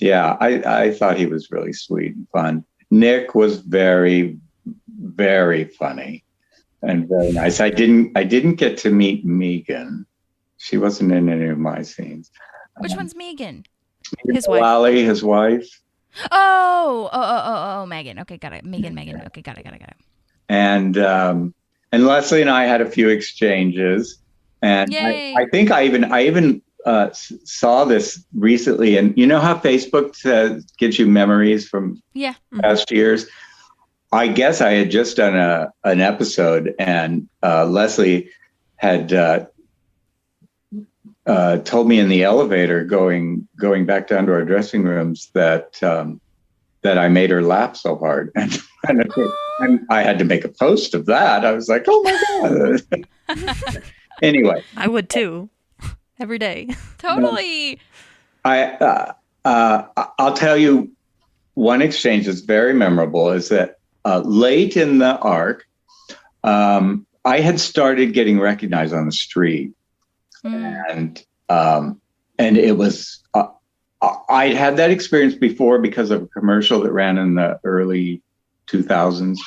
I thought he was really sweet and fun. Nick was very, very funny and very nice. I didn't get to meet Megan. She wasn't in any of my scenes. Which one's Megan? His wife. Lally, his wife. Oh, Megan. Okay, got it. Megan. Okay, got it. And Leslie and I had a few exchanges, and Yay. I think I even saw this recently. And you know how Facebook gives you memories from past years? I guess I had just done an episode, and Leslie had told me in the elevator going back down to our dressing rooms that I made her laugh so hard, and I had to make a post of that. I was like, oh my god. Anyway, I would too, every day. Totally. I'll tell you one exchange that's very memorable is that late in the arc, I had started getting recognized on the street. And it was, I'd had that experience before because of a commercial that ran in the early 2000s,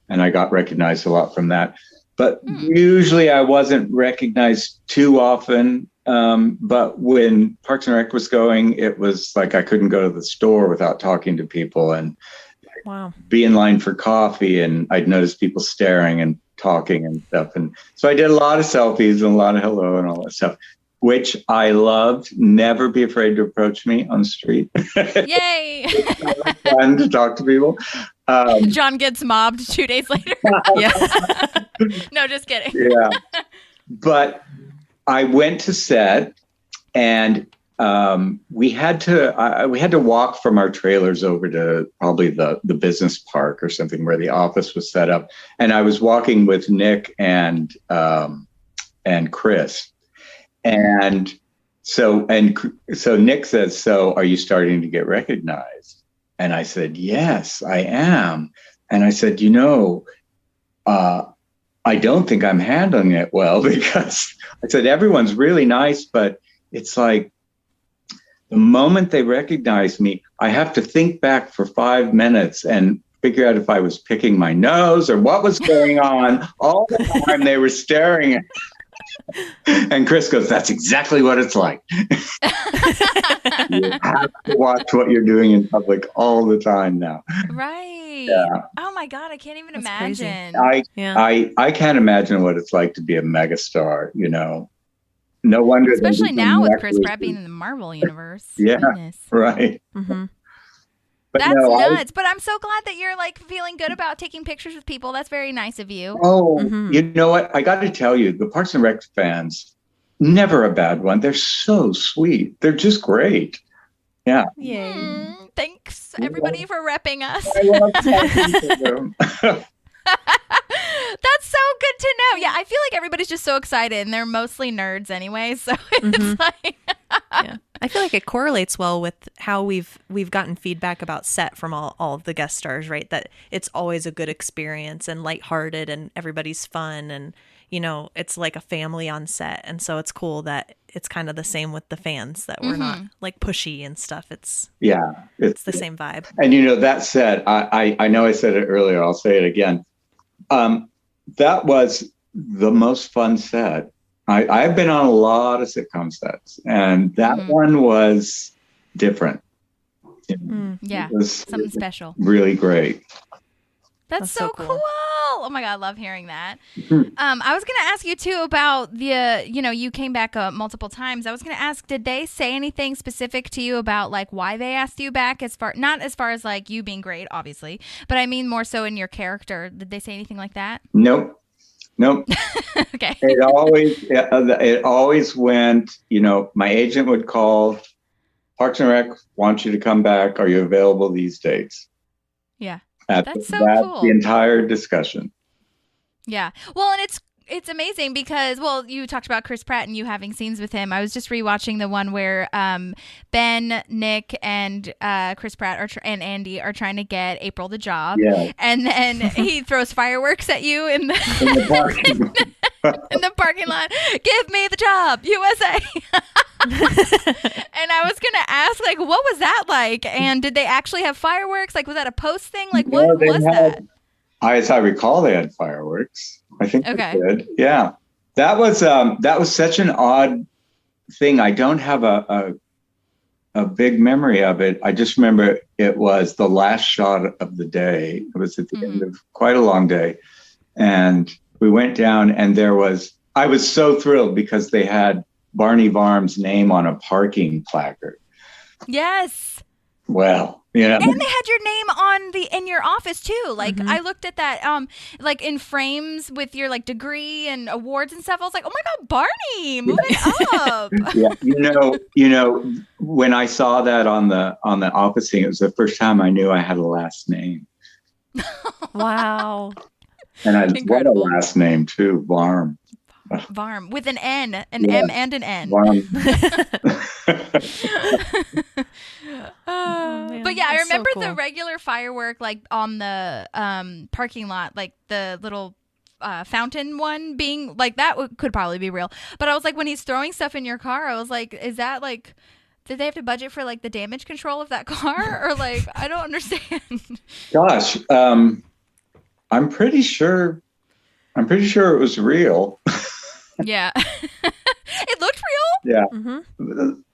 and I got recognized a lot from that. But usually I wasn't recognized too often. But when Parks and Rec was going, it was like I couldn't go to the store without talking to people and be in line for coffee, and I'd notice people staring and talking and stuff. And so I did a lot of selfies and a lot of hello and all that stuff, which I loved. Never be afraid to approach me on the street. Yay. Fun to talk to people. John gets mobbed 2 days later. No, just kidding. Yeah. But I went to set, and we had to walk from our trailers over to probably the business park or something where the office was set up. And I was walking with Nick and Chris. And so Nick says, "So are you starting to get recognized?" And I said, "Yes, I am." And I said, I don't think I'm handling it well, because I said, everyone's really nice, but it's like the moment they recognize me, I have to think back for 5 minutes and figure out if I was picking my nose or what was going on. All the time they were staring at And Chris goes, "That's exactly what it's like." You have to watch what you're doing in public all the time now. Right. Yeah. Oh my God, I can't even That's imagine. I can't imagine what it's like to be a megastar, No wonder. Especially now with Chris Pratt being in the Marvel universe. Yeah. Goodness. Right. Mm-hmm. But That's no, nuts. But I'm so glad that you're like feeling good about taking pictures with people. That's very nice of you. You know what? I got to tell you, the Parks and Rec fans, never a bad one. They're so sweet. They're just great. Yeah. Yay. Thanks, everybody, for repping us. I love talking to them. That's so good to know. Yeah, I feel like everybody's just so excited, and they're mostly nerds anyway. So it's like, yeah, I feel like it correlates well with how we've gotten feedback about set from all of the guest stars, right? That it's always a good experience and lighthearted, and everybody's fun, and it's like a family on set. And so it's cool that it's kind of the same with the fans, that we're not like pushy and stuff. It's the same vibe. And that said, I know I said it earlier. I'll say it again. That was the most fun set. I've been on a lot of sitcom sets, and that one was different. Yeah, it was something special. Really great. That's so cool. Oh my God, I love hearing that. I was going to ask you too about the, you came back multiple times. I was going to ask, did they say anything specific to you about like why they asked you back, not as far as like you being great, obviously, but I mean more so in your character. Did they say anything like that? Nope. Okay. It always went, my agent would call, "Parks and Rec wants you to come back. Are you available these dates?" Yeah. That's cool. The entire discussion. Yeah. Well, and it's amazing because, you talked about Chris Pratt and you having scenes with him. I was just rewatching the one where Ben, Nick, and Chris Pratt and Andy are trying to get April the job. Yeah. And then he throws fireworks at you in the parking lot. "Give me the job, USA." And I was going to ask, like, what was that like? And did they actually have fireworks? Like, was that a post thing? Like, what was that? As I recall, they had fireworks. I think they Okay. did. Yeah. That was such an odd thing. I don't have a big memory of it. I just remember it was the last shot of the day. It was at the end of quite a long day. And we went down and I was so thrilled because they had Barney Varm's name on a parking placard. Yes. Well, yeah. And they had your name in your office too. Like I looked at that like in frames with your like degree and awards and stuff. I was like, oh my God, Barney, moving up. Yeah. You know, when I saw that on the office thing, it was the first time I knew I had a last name. Wow. And what a last name too, Varm. Varm with an N, an M and an N. Varm. But yeah, I remember so cool. the regular firework like on the parking lot, like the little fountain one being like that could probably be real. But I was like, when he's throwing stuff in your car, I was like, is that like, did they have to budget for like the damage control of that car? Or like, I don't understand. Gosh, I'm pretty sure it was real. Yeah. It looked real. Yeah.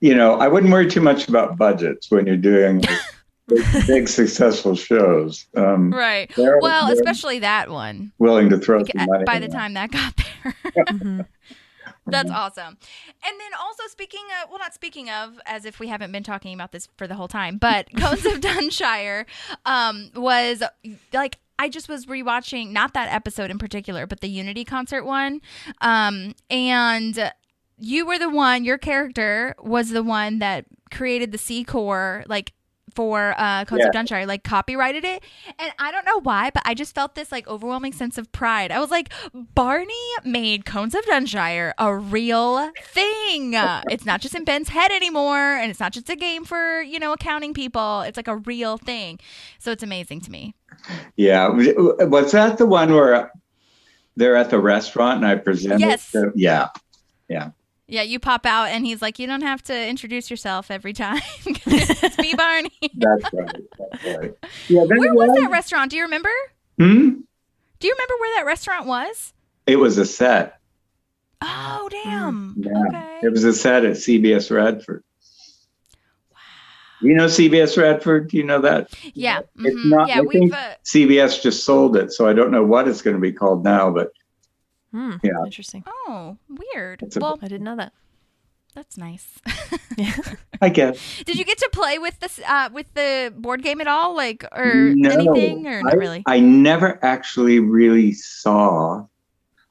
You know, I wouldn't worry too much about budgets when you're doing big successful shows. Right. Well, especially that one. Willing to throw some money by the time that got there. That's awesome. And then also not speaking of, as if we haven't been talking about this for the whole time, but Cones of Dunshire was like, I just was rewatching, not that episode in particular, but the Unity concert one. And you were your character was the one that created the C-Core, like, for Cones of Dunshire, like copyrighted it. And I don't know why, but I just felt this like overwhelming sense of pride. I was like, Barney made Cones of Dunshire a real thing. It's not just in Ben's head anymore, and it's not just a game for, accounting people. It's like a real thing. So it's amazing to me. Yeah. Was that the one where they're at the restaurant and I presented? Yes. Yeah. Yeah, you pop out and he's like, you don't have to introduce yourself every time. It's me, Barney. That's right. Yeah, where was that restaurant? Do you remember? Do you remember where that restaurant was? It was a set. Oh, damn. Yeah. Okay. It was a set at CBS Radford. Wow. You know CBS Radford? Do you know that? Yeah. It's not, yeah, think CBS just sold it, so I don't know what it's going to be called now, but yeah. Interesting. Oh, weird. I didn't know that. That's nice. I guess. Did you get to play with the board game at all, like, or anything, or not really? I never actually really saw.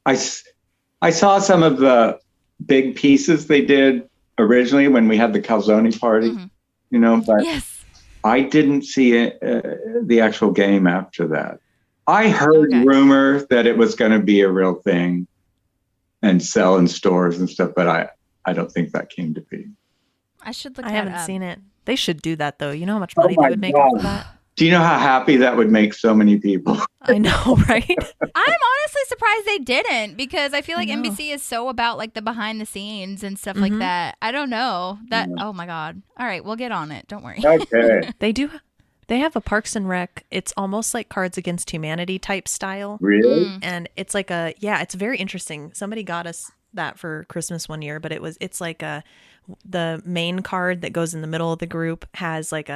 I saw some of the big pieces they did originally when we had the Calzone party, but yes. I didn't see the actual game after that. I heard rumor that it was going to be a real thing and sell in stores and stuff, but I don't think that came to be. I should look. I haven't seen it. They should do that though. You know how much Oh money they would make off of that? Do you know how happy that would make so many people? I know, right? I'm honestly surprised they didn't, because I feel like NBC is so about like the behind the scenes and stuff like that. I don't know that. Oh my God. All right, we'll get on it. Don't worry. Okay. They do. They have a Parks and Rec. It's almost like Cards Against Humanity type style. Really? And it's like it's very interesting. Somebody got us that for Christmas one year, but it's like the main card that goes in the middle of the group has like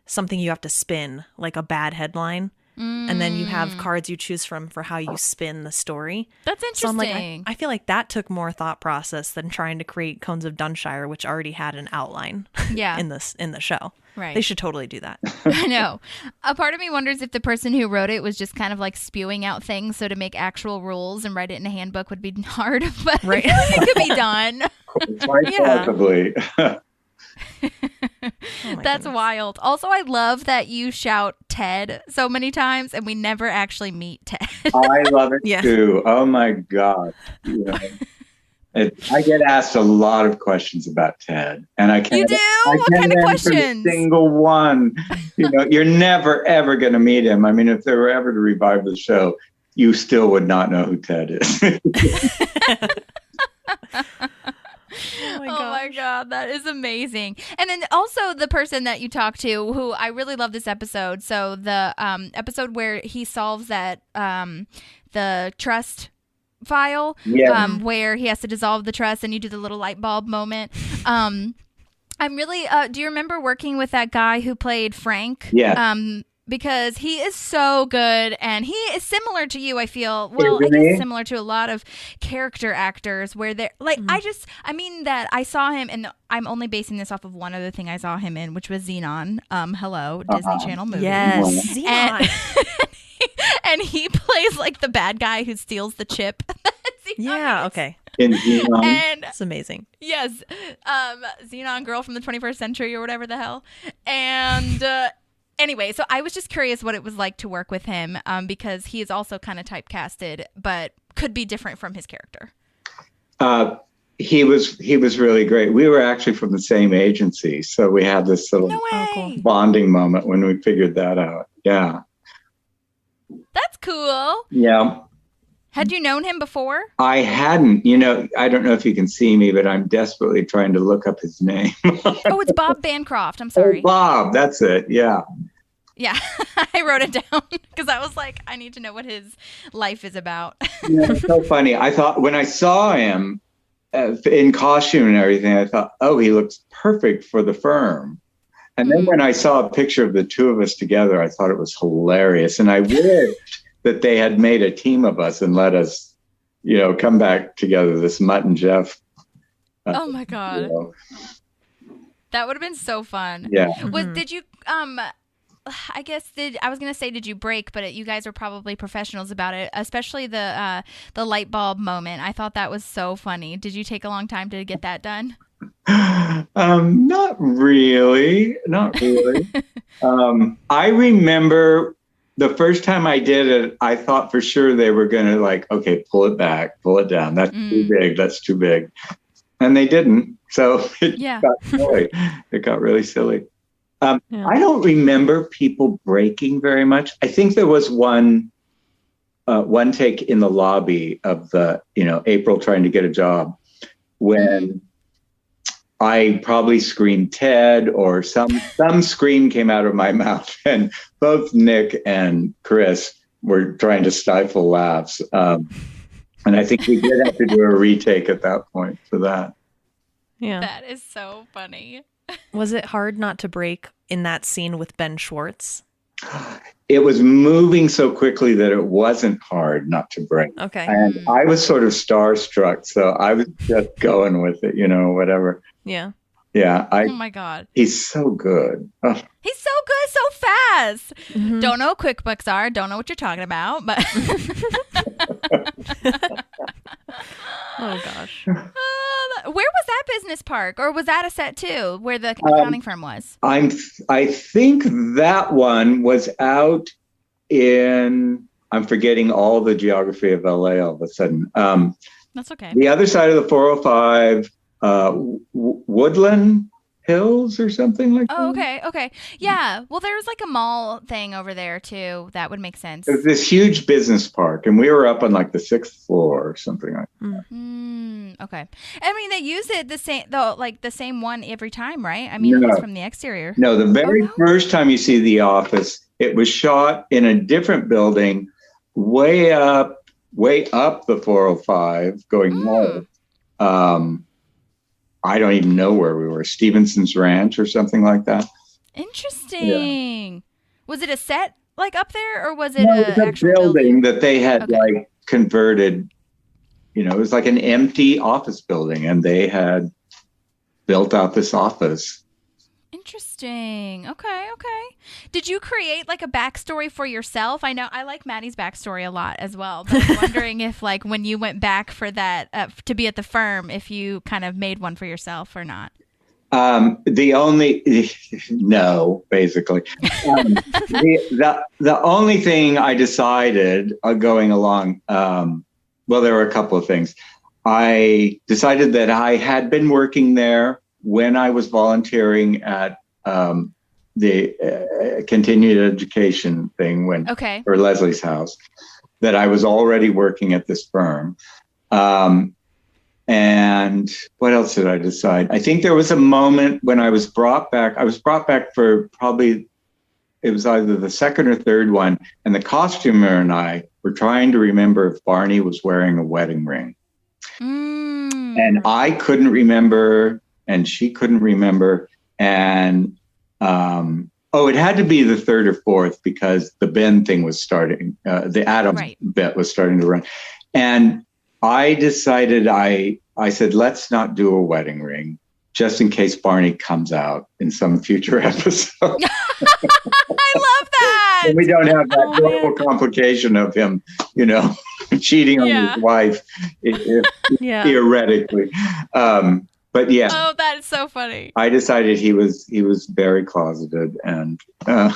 something you have to spin, like a bad headline. And then you have cards you choose from for how you spin the story. That's interesting. So I'm like, I feel like that took more thought process than trying to create Cones of Dunshire, which already had an outline in the show. Right. They should totally do that. I know. A part of me wonders if the person who wrote it was just kind of like spewing out things, so to make actual rules and write it in a handbook would be hard, but right. I feel like it could be done. Quite possibly. That's wild. Also, I love that you shout Ted so many times and we never actually meet Ted. I love it too. Oh my God. I get asked a lot of questions about Ted, and I can't. You do? What kind of questions? Single one. You're never ever going to meet him. I mean, if they were ever to revive the show, you still would not know who Ted is. Oh my God, that is amazing. And then also the person that you talk to, who I really love this episode. So the episode where he solves that the trust file, Yeah. where he has to dissolve the trust and you do the little light bulb moment. I'm really, do you remember working with that guy who played Frank? Yeah. Because he is so good, and he is similar to you, I feel. Well, I Isn't guess he? similar to a lot of character actors where they're like, I mean that I saw him, and I'm only basing this off of one other thing I saw him in, which was Xenon. Hello, Disney Channel movie. Yes. And, Xenon. and he plays like the bad guy who steals the chip. that Xenon Yeah. needs. Okay. In Xenon. And That's amazing. yes, Xenon girl from the 21st century or whatever the hell. And anyway, so I was just curious what it was like to work with him, because he is also kind of typecasted, but could be different from his character. He was really great. We were actually from the same agency, so we had this little No way. cool. bonding moment when we figured that out. Yeah. That's cool. Yeah. Had you known him before? I hadn't, I don't know if you can see me, but I'm desperately trying to look up his name. Oh, it's Bob Bancroft. I'm sorry. Bob, that's it. Yeah. Yeah, I wrote it down because I was like, I need to know what his life is about. Yeah, it's so funny. I thought when I saw him in costume and everything, I thought, oh, he looks perfect for the firm. And then when I saw a picture of the two of us together, I thought it was hilarious. And I wished that they had made a team of us and let us, come back together, this Mutt and Jeff. Oh my God. That would have been so fun. Yeah. Did you, I guess, I was going to say, did you break, but you guys are probably professionals about it, especially the light bulb moment. I thought that was so funny. Did you take a long time to get that done? Not really. I remember the first time I did it, I thought for sure they were going to okay, pull it back, pull it down. That's too big. That's too big. And they didn't. So it got silly. It got really silly. I don't remember people breaking very much. I think there was one take in the lobby of the, April trying to get a job when I probably screamed Ted or some scream came out of my mouth, and both Nick and Chris were trying to stifle laughs. And I think we did have to do a retake at that point for that. Yeah. That is so funny. Was it hard not to break in that scene with Ben Schwartz? It was moving so quickly that it wasn't hard not to break. Okay. And I was sort of starstruck, so I was just going with it, whatever. Yeah. Yeah. Oh my God. He's so good. Oh. He's so good, so fast. Don't know what QuickBooks are. Don't know what you're talking about, but. Oh gosh. Where was that business park, or was that a set too, where the accounting firm was? I think that one was out in. I'm forgetting all the geography of LA all of a sudden. That's okay. The other side of the 405, Woodland Hills or something like that. Oh, okay. Yeah. Well, there's a mall thing over there too. That would make sense. It was this huge business park, and we were up on the 6th floor or something like that. Okay. I mean, they use it the same one every time, right? I mean, at least from the exterior. No, the very first time you see The Office, it was shot in a different building, way up the 405, going north. I don't even know where we were. Stevenson's Ranch or something like that. Interesting. Yeah. Was it a set up there, or was it an actual building that they had converted? It was like an empty office building, and they had built out this office. Interesting. Okay. Did you create a backstory for yourself? I know I like Maddie's backstory a lot as well, but I'm wondering if when you went back for that to be at the firm, if you kind of made one for yourself or not. No, basically. The only thing I decided going along, well, there were a couple of things. I decided that I had been working there when I was volunteering at the continued education thing for Leslie's house, that I was already working at this firm. And what else did I decide? I think there was a moment when I was brought back. I was brought back for probably it was either the second or third one, and the costumer and I were trying to remember if Barney was wearing a wedding ring. And I couldn't remember, and she couldn't remember. And it had to be the third or fourth because the Ben thing was starting. The Adams bit was starting to run. And I decided, I said, let's not do a wedding ring, just in case Barney comes out in some future episode. I love that. And we don't have that horrible complication of him, cheating on his wife, theoretically. But yeah. Oh, that is so funny. I decided he was very closeted, and I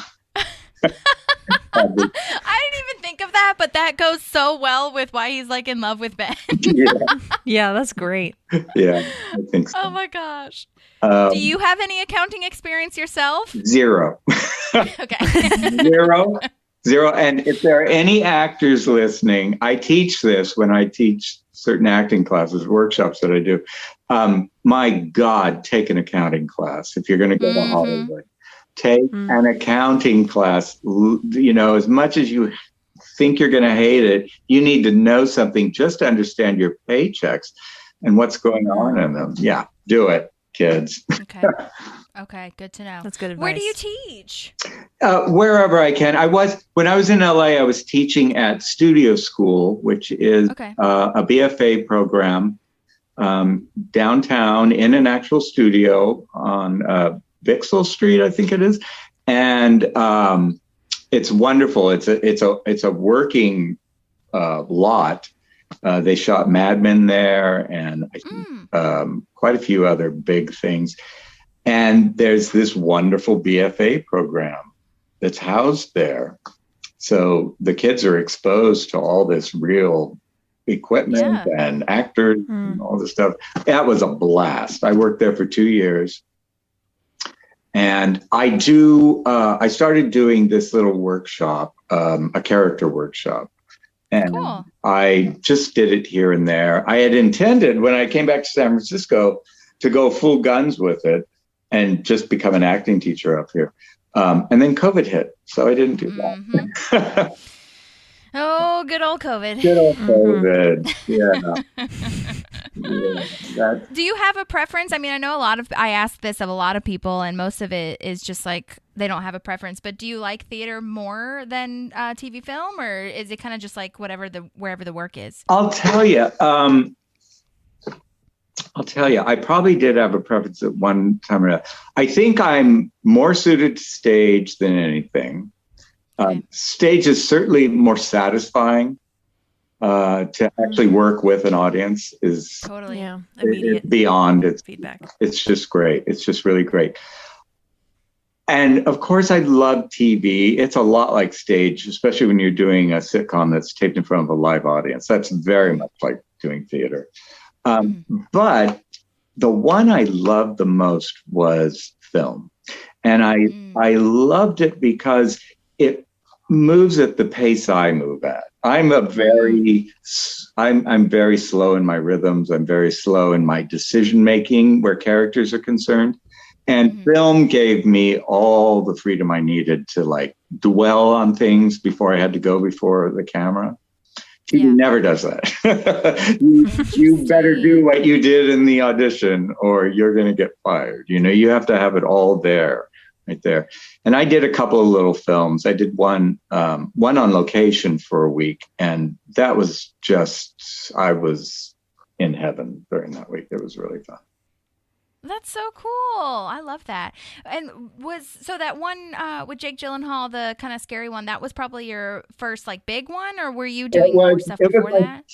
didn't even think of that, but that goes so well with why he's like in love with Ben. Yeah, that's great. Yeah, I think so. Oh my gosh. Do you have any accounting experience yourself? Zero. Okay. Zero. And if there are any actors listening, I teach this when I teach certain acting classes, workshops that I do. My God, take an accounting class if you're going to go to Hollywood. Take an accounting class. As much as you think you're going to hate it, you need to know something just to understand your paychecks and what's going on in them. Yeah, do it, kids. Okay, good to know. That's good advice. Where do you teach? Wherever I can. When I was in LA, I was teaching at Studio School, which is a BFA program downtown in an actual studio on Bixel Street, I think it is. And it's wonderful. It's a working lot. They shot Mad Men there and quite a few other big things. And there's this wonderful BFA program that's housed there. So the kids are exposed to all this real equipment and actors and all this stuff. That was a blast. I worked there for 2 years. And I started doing this little workshop, a character workshop. And I just did it here and there. I had intended when I came back to San Francisco to go full guns with it and just become an acting teacher up here. And then COVID hit, so I didn't do that. Oh, good old COVID. Good old COVID. Yeah. Do you have a preference? I mean, I know I ask this of a lot of people, and most of it is just like they don't have a preference. But do you like theater more than TV film, or is it kind of just like wherever the work is? I'll tell you. I probably did have a preference at one time or another. I think I'm more suited to stage than anything. Stage is certainly more satisfying. To actually work with an audience is immediate beyond its feedback. It's just great. It's just really great. And of course, I love TV. It's a lot like stage, especially when you're doing a sitcom that's taped in front of a live audience. That's very much like doing theater. But the one I loved the most was film. And I loved it because it moves at the pace I move at. I'm very slow in my rhythms. I'm very slow in my decision making where characters are concerned. And film gave me all the freedom I needed to like dwell on things before I had to go before the camera. TV never does that. you better do what you did in the audition or you're going to get fired. You have to have it all there, right there. And I did a couple of little films. I did one on location for a week. And that was I was in heaven during that week. It was really fun. That's so cool. I love that. And that one with Jake Gyllenhaal, the kind of scary one, that was probably your first like big one, or were you doing more stuff before that?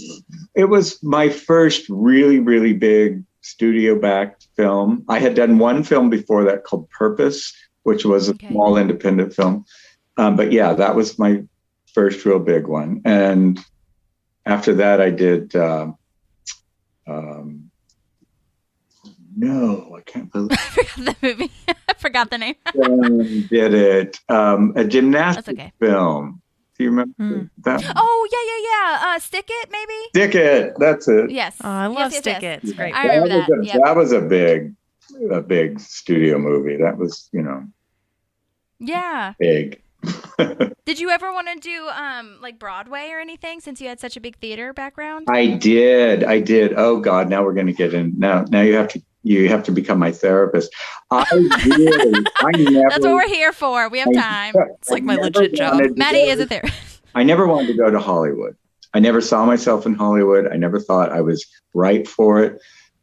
It was my first really, really big studio-backed film. I had done one film before that called Purpose, which was a small independent film. But yeah, that was my first real big one. And after that, I did... No, I can't believe I forgot the movie. I forgot the name. Did it. A gymnastics film. Do you remember that? Oh, yeah. Stick It, maybe? Stick It. That's it. Yes. Oh, I love Stick It. It's great. I remember that. That was a big studio movie. That was, Yeah. big. Did you ever want to do like Broadway or anything since you had such a big theater background? I did. Oh God, now we're going to get in. Now you have to become my therapist. I never. That's what we're here for. We have time. It's like my legit job. Maddie is a therapist. I never wanted to go to Hollywood. I never saw myself in Hollywood. I never thought I was right for it.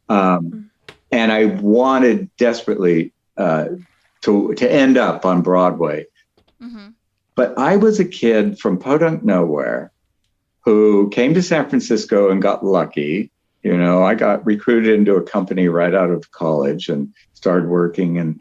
And I wanted desperately to end up on Broadway. Mm-hmm. But I was a kid from podunk nowhere who came to San Francisco and got lucky. You know, I got recruited into a company right out of college and started working. And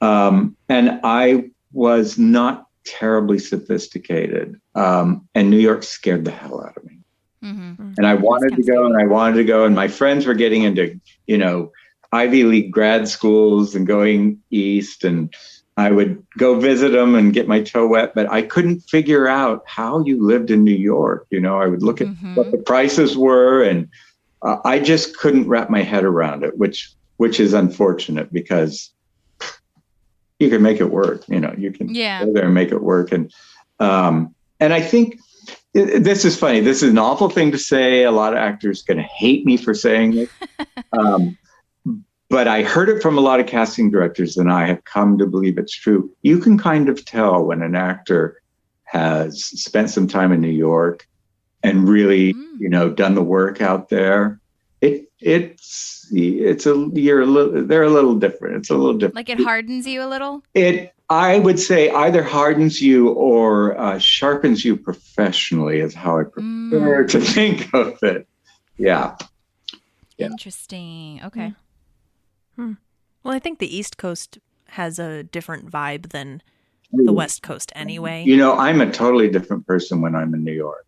I was not terribly sophisticated. And New York scared the hell out of me. Mm-hmm. And I wanted to go. And my friends were getting into, you know, Ivy League grad schools and going east. And I would go visit them and get my toe wet. But I couldn't figure out how you lived in New York. You know, I would look at what the prices were, and I just couldn't wrap my head around it, which is unfortunate because you can make it work. You know, you can go there and make it work. And I think this is funny. This is an awful thing to say. A lot of actors are going to hate me for saying this. But I heard it from a lot of casting directors, and I have come to believe it's true. You can kind of tell when an actor has spent some time in New York and really, you know, done the work out there. They're a little different. It's a little different. Like it hardens you a little? I would say either hardens you or sharpens you professionally is how I prefer to think of it. Yeah. Interesting. Okay. Well, I think the East Coast has a different vibe than the West Coast anyway. You know, I'm a totally different person when I'm in New York.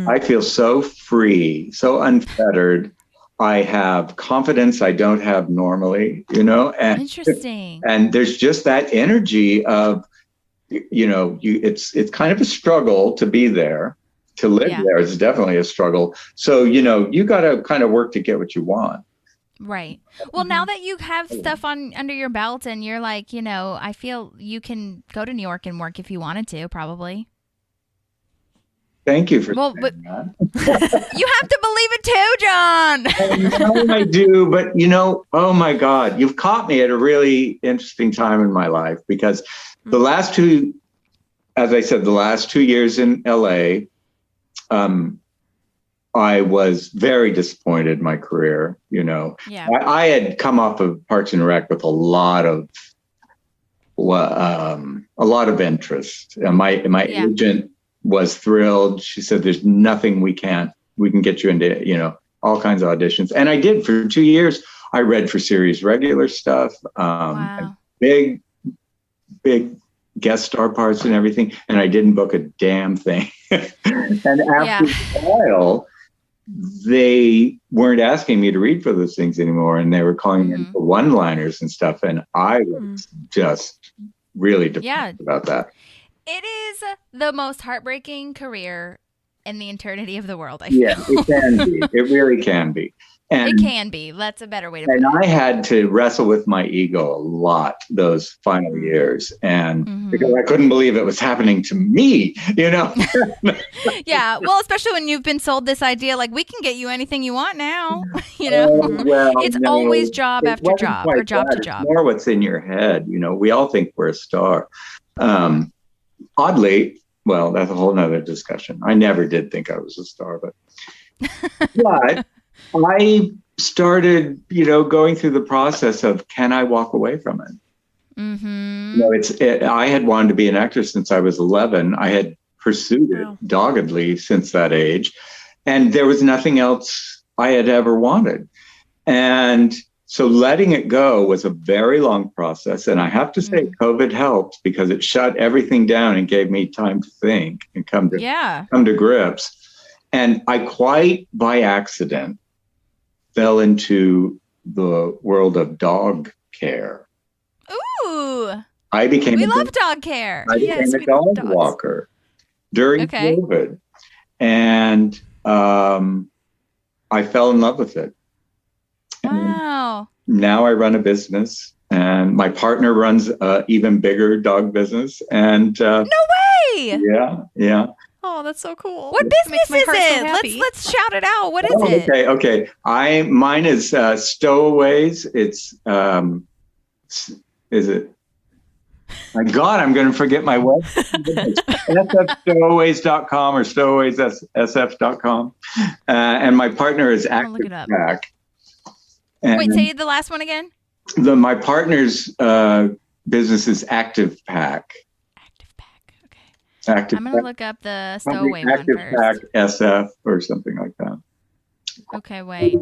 I feel so free, so unfettered. I have confidence I don't have normally, you know. And, interesting. And there's just that energy of, you know, it's kind of a struggle to be there. To live there is definitely a struggle. So, you know, you got to kind of work to get what you want. Right. Well, now that you have stuff under your belt and you're like, you know, I feel you can go to New York and work if you wanted to, probably. Thank you for saying that. You have to believe it too, John. I do, but you know, oh my God, you've caught me at a really interesting time in my life because the last two years in LA, I was very disappointed in my career. You know, I had come off of Parks and Rec with a lot of interest. And my agent was thrilled. She said, "There's nothing we can get you into, you know, all kinds of auditions." And I did for 2 years. I read for series regular stuff, big guest star parts and everything. And I didn't book a damn thing. And after a while, they weren't asking me to read for those things anymore. And they were calling in for one-liners and stuff. And I was just really depressed about that. It is the most heartbreaking career in the eternity of the world. It can be. It really can be. And it can be. That's a better way to put it. And I had to wrestle with my ego a lot those final years. And because I couldn't believe it was happening to me, you know? Yeah. Well, especially when you've been sold this idea, like, we can get you anything you want now, you know? It's always job after job or job to job. It's more what's in your head. You know, we all think we're a star. Oddly, well, that's a whole nother discussion. I never did think I was a star, but I started, you know, going through the process of, can I walk away from it? You know, I had wanted to be an actor since I was 11. I had pursued it doggedly since that age. And there was nothing else I had ever wanted. And so letting it go was a very long process. And I have to say, COVID helped because it shut everything down and gave me time to think and come to grips. And I quite by accident fell into the world of dog care. Ooh. We love dog care. I became a dog walker during COVID. And I fell in love with it. Wow. Now I run a business And my partner runs a even bigger dog business. And No way! yeah. Oh, that's so cool. What That business makes my is heart so it? happy. Let's shout it out. What is it? Okay. Mine is Stowaways. It's is it? My God, I'm going to forget my website. sfstowaways.com or stowawaysSF.com. And my partner is I'm gonna look it Active up. Pack. And Wait, say the last one again. my partner's business is Active Pack. Active Pack. Okay. Active I'm gonna Pack. look up the stowaway one Active first. Pack SF or something like that. Okay, wait.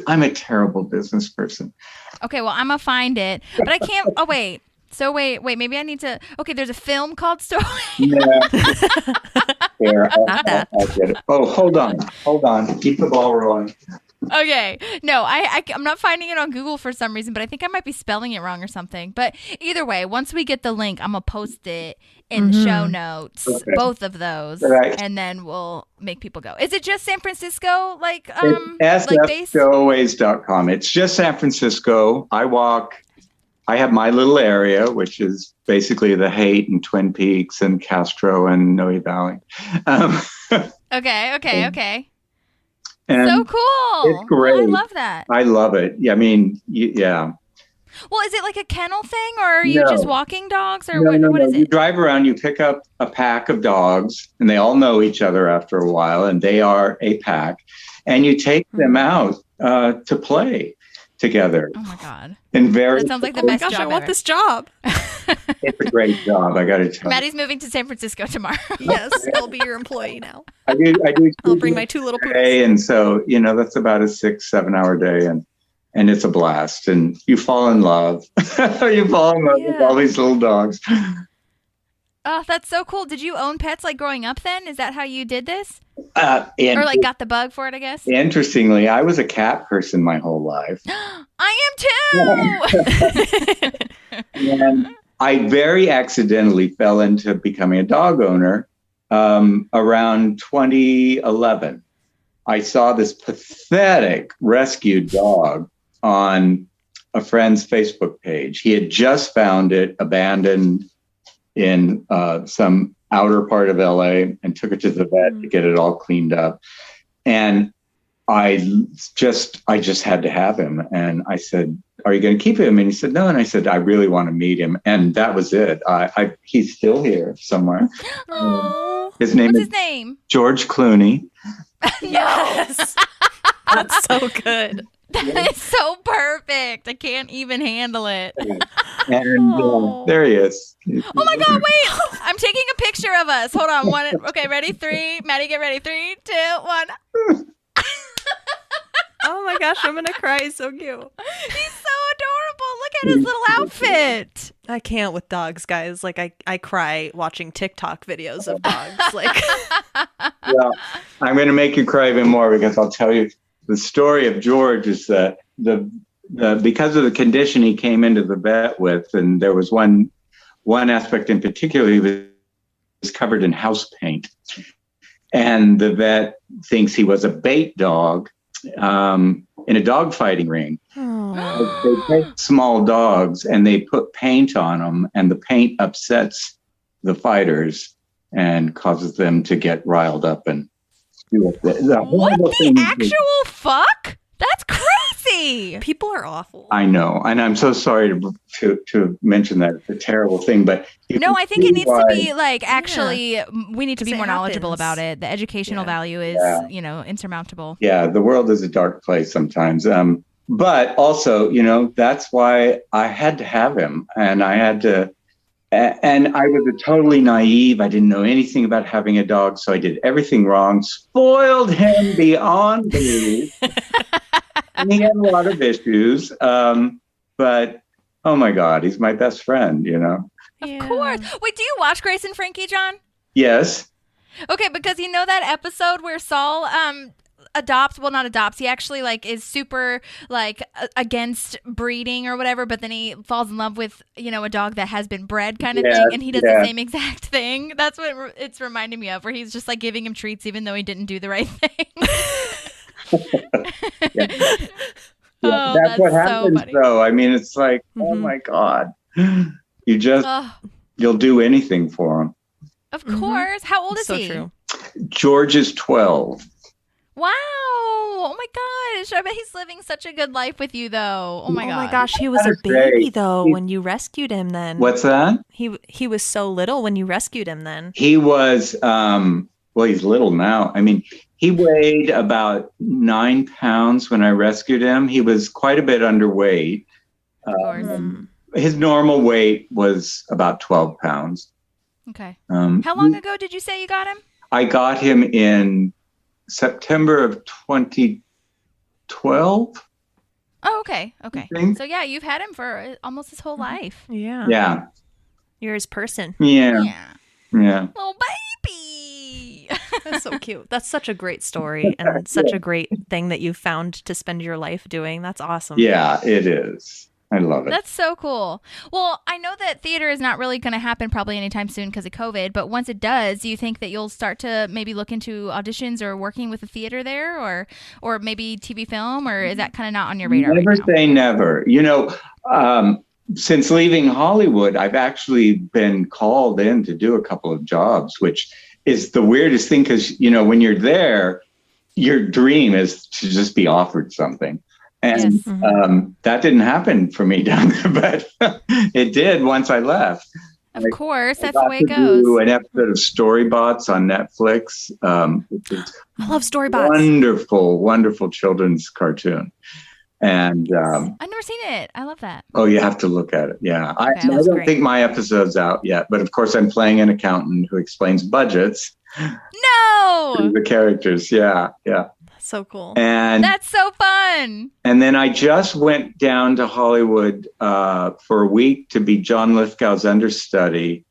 I'm a terrible business person. Okay, well, I'm gonna find it, but I can't. Oh, wait. So wait. Maybe I need to. Okay, there's a film called Stowaway. Yeah. Here, Not that. I'll get it. Oh, hold on. Keep the ball rolling. Okay, no, I'm not finding it on Google for some reason, but I think I might be spelling it wrong or something. But either way, once we get the link, I'm gonna post it in the show notes, Okay. both of those, Right. and then we'll make people go. Is it just San Francisco, like It's like base? sfstowaways.com. It's just San Francisco. I have my little area, which is basically the Haight and Twin Peaks and Castro and Noe Valley. Okay. And So cool. It's great. I love that. I love it. I mean, yeah. Well, is it like a kennel thing, or are you No. just walking dogs, or No. what is You it? drive around, you pick up a pack of dogs, and they all know each other after a while, and they are a pack, and you take them out to play together. Oh my God. And very, That sounds like the Oh my best gosh, job I want ever. this job. it's a great job. I got to tell you. Maddie's moving to San Francisco tomorrow. Yes, I'll be your employee now. I do. I'll bring my 2 little poodles. day, and so that's about a 6-7 hour day, and it's a blast, and you fall in love. You fall in love with all these little dogs. Oh, that's so cool. Did you own pets like growing up then? Is that how you did this? And Or like got the bug for it, I guess? interestingly, I was a cat person my whole life. I am too! And I very accidentally fell into becoming a dog owner around 2011. I saw this pathetic rescued dog on a friend's Facebook page. He had just found it abandoned in some outer part of LA and took it to the vet to get it all cleaned up. And I just had to have him. And I said, "Are you going to keep him?" And he said, "No." And I said, "I really want to meet him." And that was it. He's still here somewhere. Oh, His name what's is his name? George Cluny. Yes. That's so good. That is so perfect. I can't even handle it. And there he is. Oh my God, wait. I'm taking a picture of us. Hold on. Okay, ready? 3. Maddie, get ready. 3, 2, 1. Oh my gosh, I'm gonna cry. He's so cute. He's so adorable. Look at his little outfit. I can't with dogs, guys. Like I cry watching TikTok videos of dogs. Like Well, I'm going to make you cry even more because I'll tell you the story of George is that because of the condition he came into the vet with, and there was one aspect in particular, he was covered in house paint, and the vet thinks he was a bait dog in a dog fighting ring. They take small dogs and they put paint on them, and the paint upsets the fighters and causes them to get riled up and do it. What the actual fuck? That's crazy. people are awful. I know, and I'm so sorry to mention that. It's a terrible thing, but No, I think it needs to be like actually we need to be Because more it knowledgeable happens. about it. The educational value is, insurmountable. Yeah, the world is a dark place sometimes. But also, that's why I had to have him, and I had to. And I was totally naive. I didn't know anything about having a dog, so I did everything wrong. Spoiled him beyond belief. And he had a lot of issues. But oh my God, he's my best friend. Of course. Wait, do you watch Grace and Frankie, John? Yes. Okay, because you know that episode where Saul not adopts, he actually is super against breeding or whatever, but then he falls in love with a dog that has been bred kind of thing, and he does the same exact thing. That's what it's reminding me of, where he's just giving him treats even though he didn't do the right thing. Yeah, Oh, that's what happens, funny. though. I mean, it's like, oh my God, you'll do anything for him. Of course. How old is So he? true. George is 12. Wow. Oh my gosh. I bet he's living such a good life with you, though. Oh my Oh God. my gosh, he was a Gotta say, baby though when you rescued him. Then What's that? he was so little when you rescued him. Then He was, well, he's little now. I mean, he weighed about 9 pounds when I rescued him. He was quite a bit underweight. Of course. His normal weight was about 12 pounds. Okay. How long ago did you say you got him? I got him in September of 2012. Oh, okay. Okay. I think. So yeah, you've had him for almost his whole life. yeah, Yeah. you're his person. Yeah. Yeah. Yeah. Little baby. That's so cute. That's such a great story and such a great thing that you found to spend your life doing. That's awesome. Yeah, it is. I love it. That's so cool. Well, I know that theater is not really going to happen probably anytime soon because of COVID, but once it does, do you think that you'll start to maybe look into auditions or working with a theater there or maybe TV film, or is that kind of not on your radar Never right now? say never. Since leaving Hollywood, I've actually been called in to do a couple of jobs, which is the weirdest thing because, when you're there, your dream is to just be offered something. And Yes. that didn't happen for me down there, but it did once I left. Of course, that's I the got way to it goes. do an episode of Storybots on Netflix, which is I love Storybots. wonderful, wonderful children's cartoon. And I've never seen it. I love that. oh, you have to look at it. Yeah, I Okay. That's don't great. think my episode's out yet, but of course I'm playing an accountant who explains budgets No, to the characters. Yeah. So cool. And that's so fun. And then I just went down to Hollywood for a week to be John Lithgow's understudy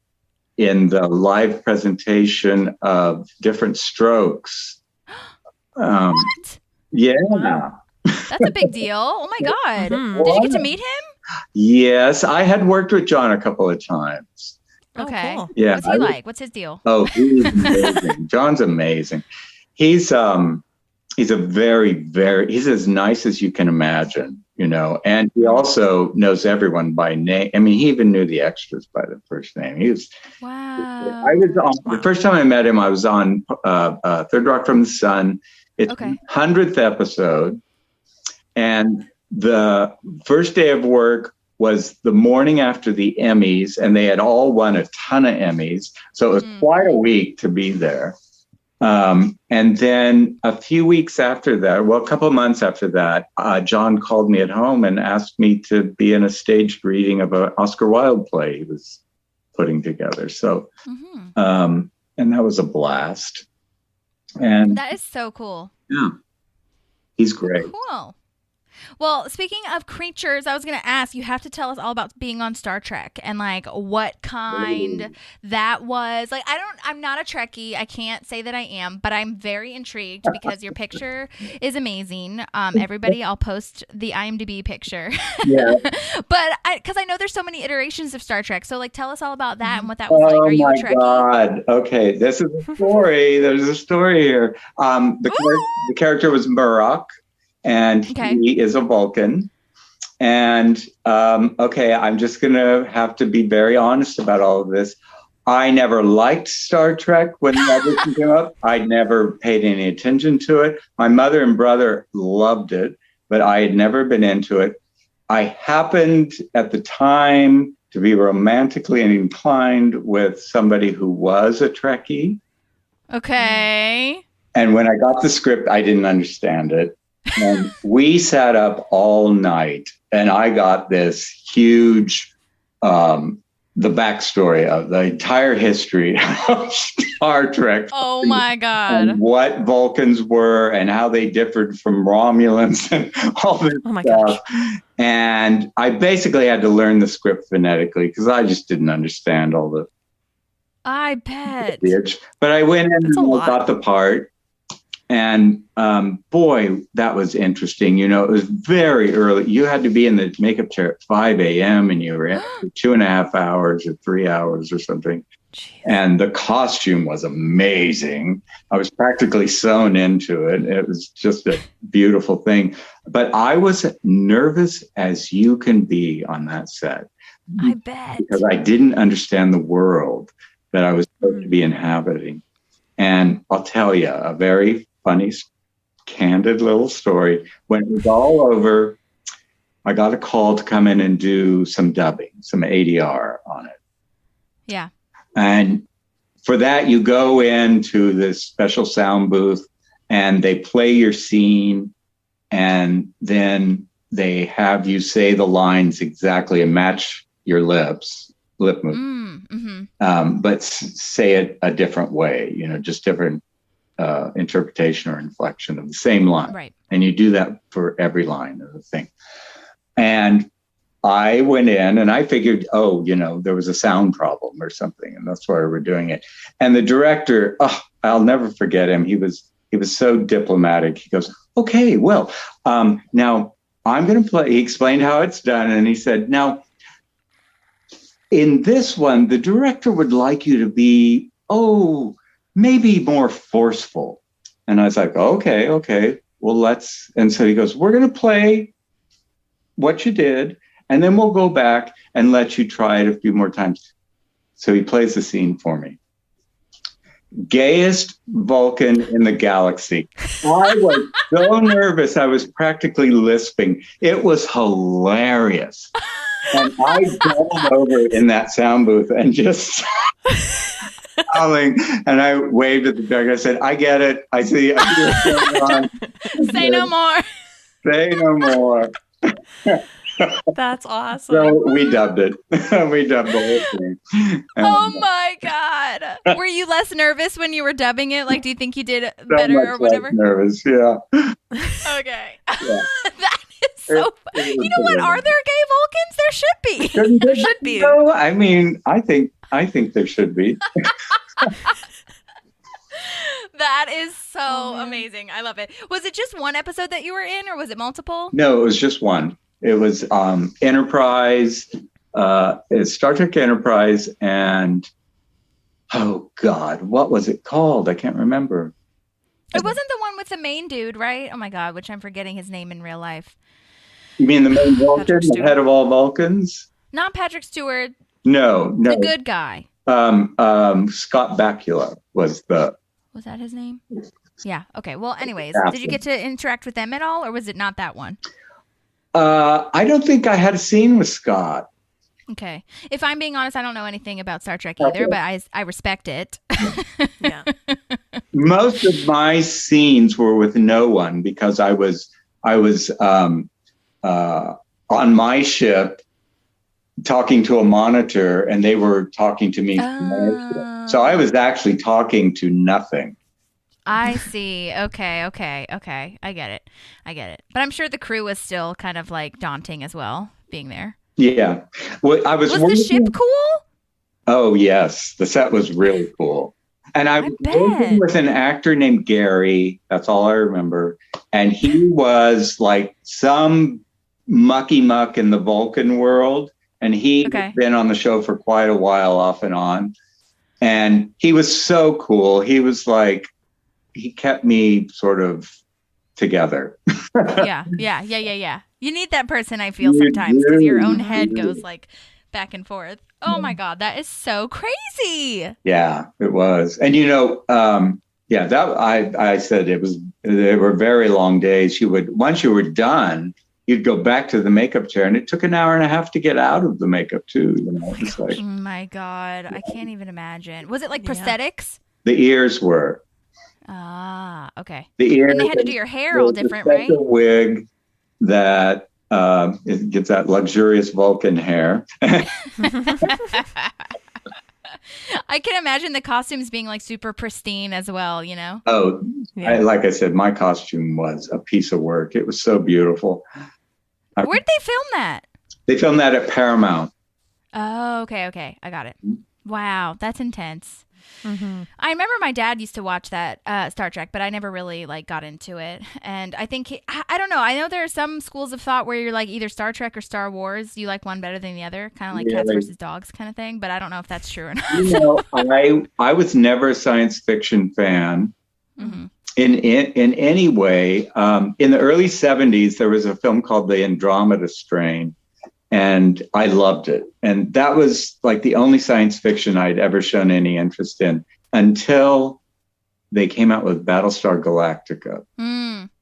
in the live presentation of Different Strokes. What? Yeah. That's a big deal. Oh my God. Mhm. Did you get to meet him? Yes, I had worked with John a couple of times. Oh, Okay. cool. Yeah. What's he like? What's his deal? Oh, he's amazing. John's amazing. He's a he's as nice as you can imagine, and he also knows everyone by name. I mean, he even knew the extras by the first name. Wow. The first time I met him, I was on Third Rock from the Sun. It's Okay. 100th episode. And the first day of work was the morning after the Emmys, and they had all won a ton of Emmys. So it was quite a week to be there. And then a few weeks after that, a couple of months after that, John called me at home and asked me to be in a staged reading of an Oscar Wilde play he was putting together. So, and that was a blast. And That is so cool. yeah, he's great. Cool. Well, speaking of creatures, I was going to ask, you have to tell us all about being on Star Trek and like what kind that was. Like, I'm not a Trekkie. I can't say that I am, but I'm very intrigued because your picture is amazing. Everybody, I'll post the IMDb picture. Yeah. But because I know there's so many iterations of Star Trek. So like, tell us all about that and what that was like. Are you a Trekkie? God. Okay. This is a story. There's a story here. The character was Murrock. And he is a Vulcan. And, I'm just going to have to be very honest about all of this. I never liked Star Trek when the audition came up. I never paid any attention to it. My mother and brother loved it, but I had never been into it. I happened at the time to be romantically inclined with somebody who was a Trekkie. Okay. And when I got the script, I didn't understand it. And we sat up all night, and I got this huge, the backstory of the entire history of Star Trek. Oh my God. And what Vulcans were and how they differed from Romulans and all this stuff. And I basically had to learn the script phonetically because I just didn't understand all the. I bet. But I went in and That's a lot. got the part. And boy, that was interesting. You know, it was very early. You had to be in the makeup chair at 5 a.m. and you were in for 2.5 hours or 3 hours or something. Jeez. And the costume was amazing. I was practically sewn into it. It was just a beautiful thing. But I was nervous as you can be on that set. I bet. Because I didn't understand the world that I was supposed to be inhabiting. And I'll tell you a very funny, candid little story. When it was all over, I got a call to come in and do some dubbing, some ADR on it. Yeah. And for that, you go into this special sound booth and they play your scene, and then they have you say the lines exactly and match your lip movement, but say it a different way, you know, just different interpretation or inflection of the same line. Right. And you do that for every line of the thing. And I went in and I figured, oh, you know, there was a sound problem or something, and that's why we're doing it. And the director, I'll never forget him. He was so diplomatic. He goes, okay, well, now I'm going to play. He explained how it's done. And he said, now, in this one, the director would like you to be, maybe more forceful. And I was like, okay, well, let's. And so he goes, we're going to play what you did, and then we'll go back and let you try it a few more times. So he plays the scene for me. Gayest Vulcan in the galaxy. I was so nervous. I was practically lisping. It was hilarious. And I doubled over in that sound booth and just howling. And I waved at the director. I said, I get it. I see what's going on. Say no more. Say no more. That's awesome. So we dubbed it. We dubbed the whole thing. Oh my God. Were you less nervous when you were dubbing it? Like, do you think you did better or whatever? Nervous, yeah. Okay. Yeah. That is so funny. You know what? Are there gay Vulcans? There should be. There should be. No, I mean, I think there should be. That is so amazing. I love it. Was it just one episode that you were in, or was it multiple? No, it was just one. It was Enterprise, it's Star Trek Enterprise, and oh God, what was it called? I can't remember. It wasn't the one with the main dude, right? Oh my God, which I'm forgetting his name in real life. You mean the main Vulcan, the head of all Vulcans? Not Patrick Stewart. No. The good guy. Scott Bakula was the. Was that his name? Yeah. Okay. Well, anyways, Captain. did you get to interact with them at all, or was it not that one? I don't think I had a scene with Scott. Okay. If I'm being honest, I don't know anything about Star Trek either, but I respect it. Yeah. Most of my scenes were with no one because I was on my ship talking to a monitor, and they were talking to me. So I was actually talking to nothing. I see. Okay. I get it. But I'm sure the crew was still kind of like daunting as well, being there. Yeah. Well, I was the ship cool? Oh, yes. The set was really cool. And I was working with an actor named Gary. That's all I remember. And he was like some mucky muck in the Vulcan world. And he had been on the show for quite a while, off and on. And he was so cool. He was like, he kept me sort of together. Yeah. You need that person, I feel, sometimes, because your own head goes like back and forth. Oh my God, that is so crazy. Yeah, it was. And I said they were very long days. Once you were done, you'd go back to the makeup chair, and it took an hour and a half to get out of the makeup too. It's like, oh my God, I can't even imagine. Was it like prosthetics? The ears were. Ah, okay. The ears, and they had to do your hair all different, right? A wig that it gets that luxurious Vulcan hair. I can imagine the costumes being like super pristine as well, you know? Oh, yeah. Like I said, my costume was a piece of work. It was so beautiful. Where'd they film that? They filmed that at Paramount. Oh, okay. I got it. Wow, that's intense. I remember my dad used to watch that Star Trek, but I never really like got into it. And I think I don't know. I know there are some schools of thought where you're like either Star Trek or Star Wars. You like one better than the other, kind of like cats versus dogs kind of thing. But I don't know if that's true or not. You know, I was never a science fiction fan. In any way. In the early 70s, there was a film called The Andromeda Strain, and I loved it. And that was like the only science fiction I'd ever shown any interest in until they came out with Battlestar Galactica.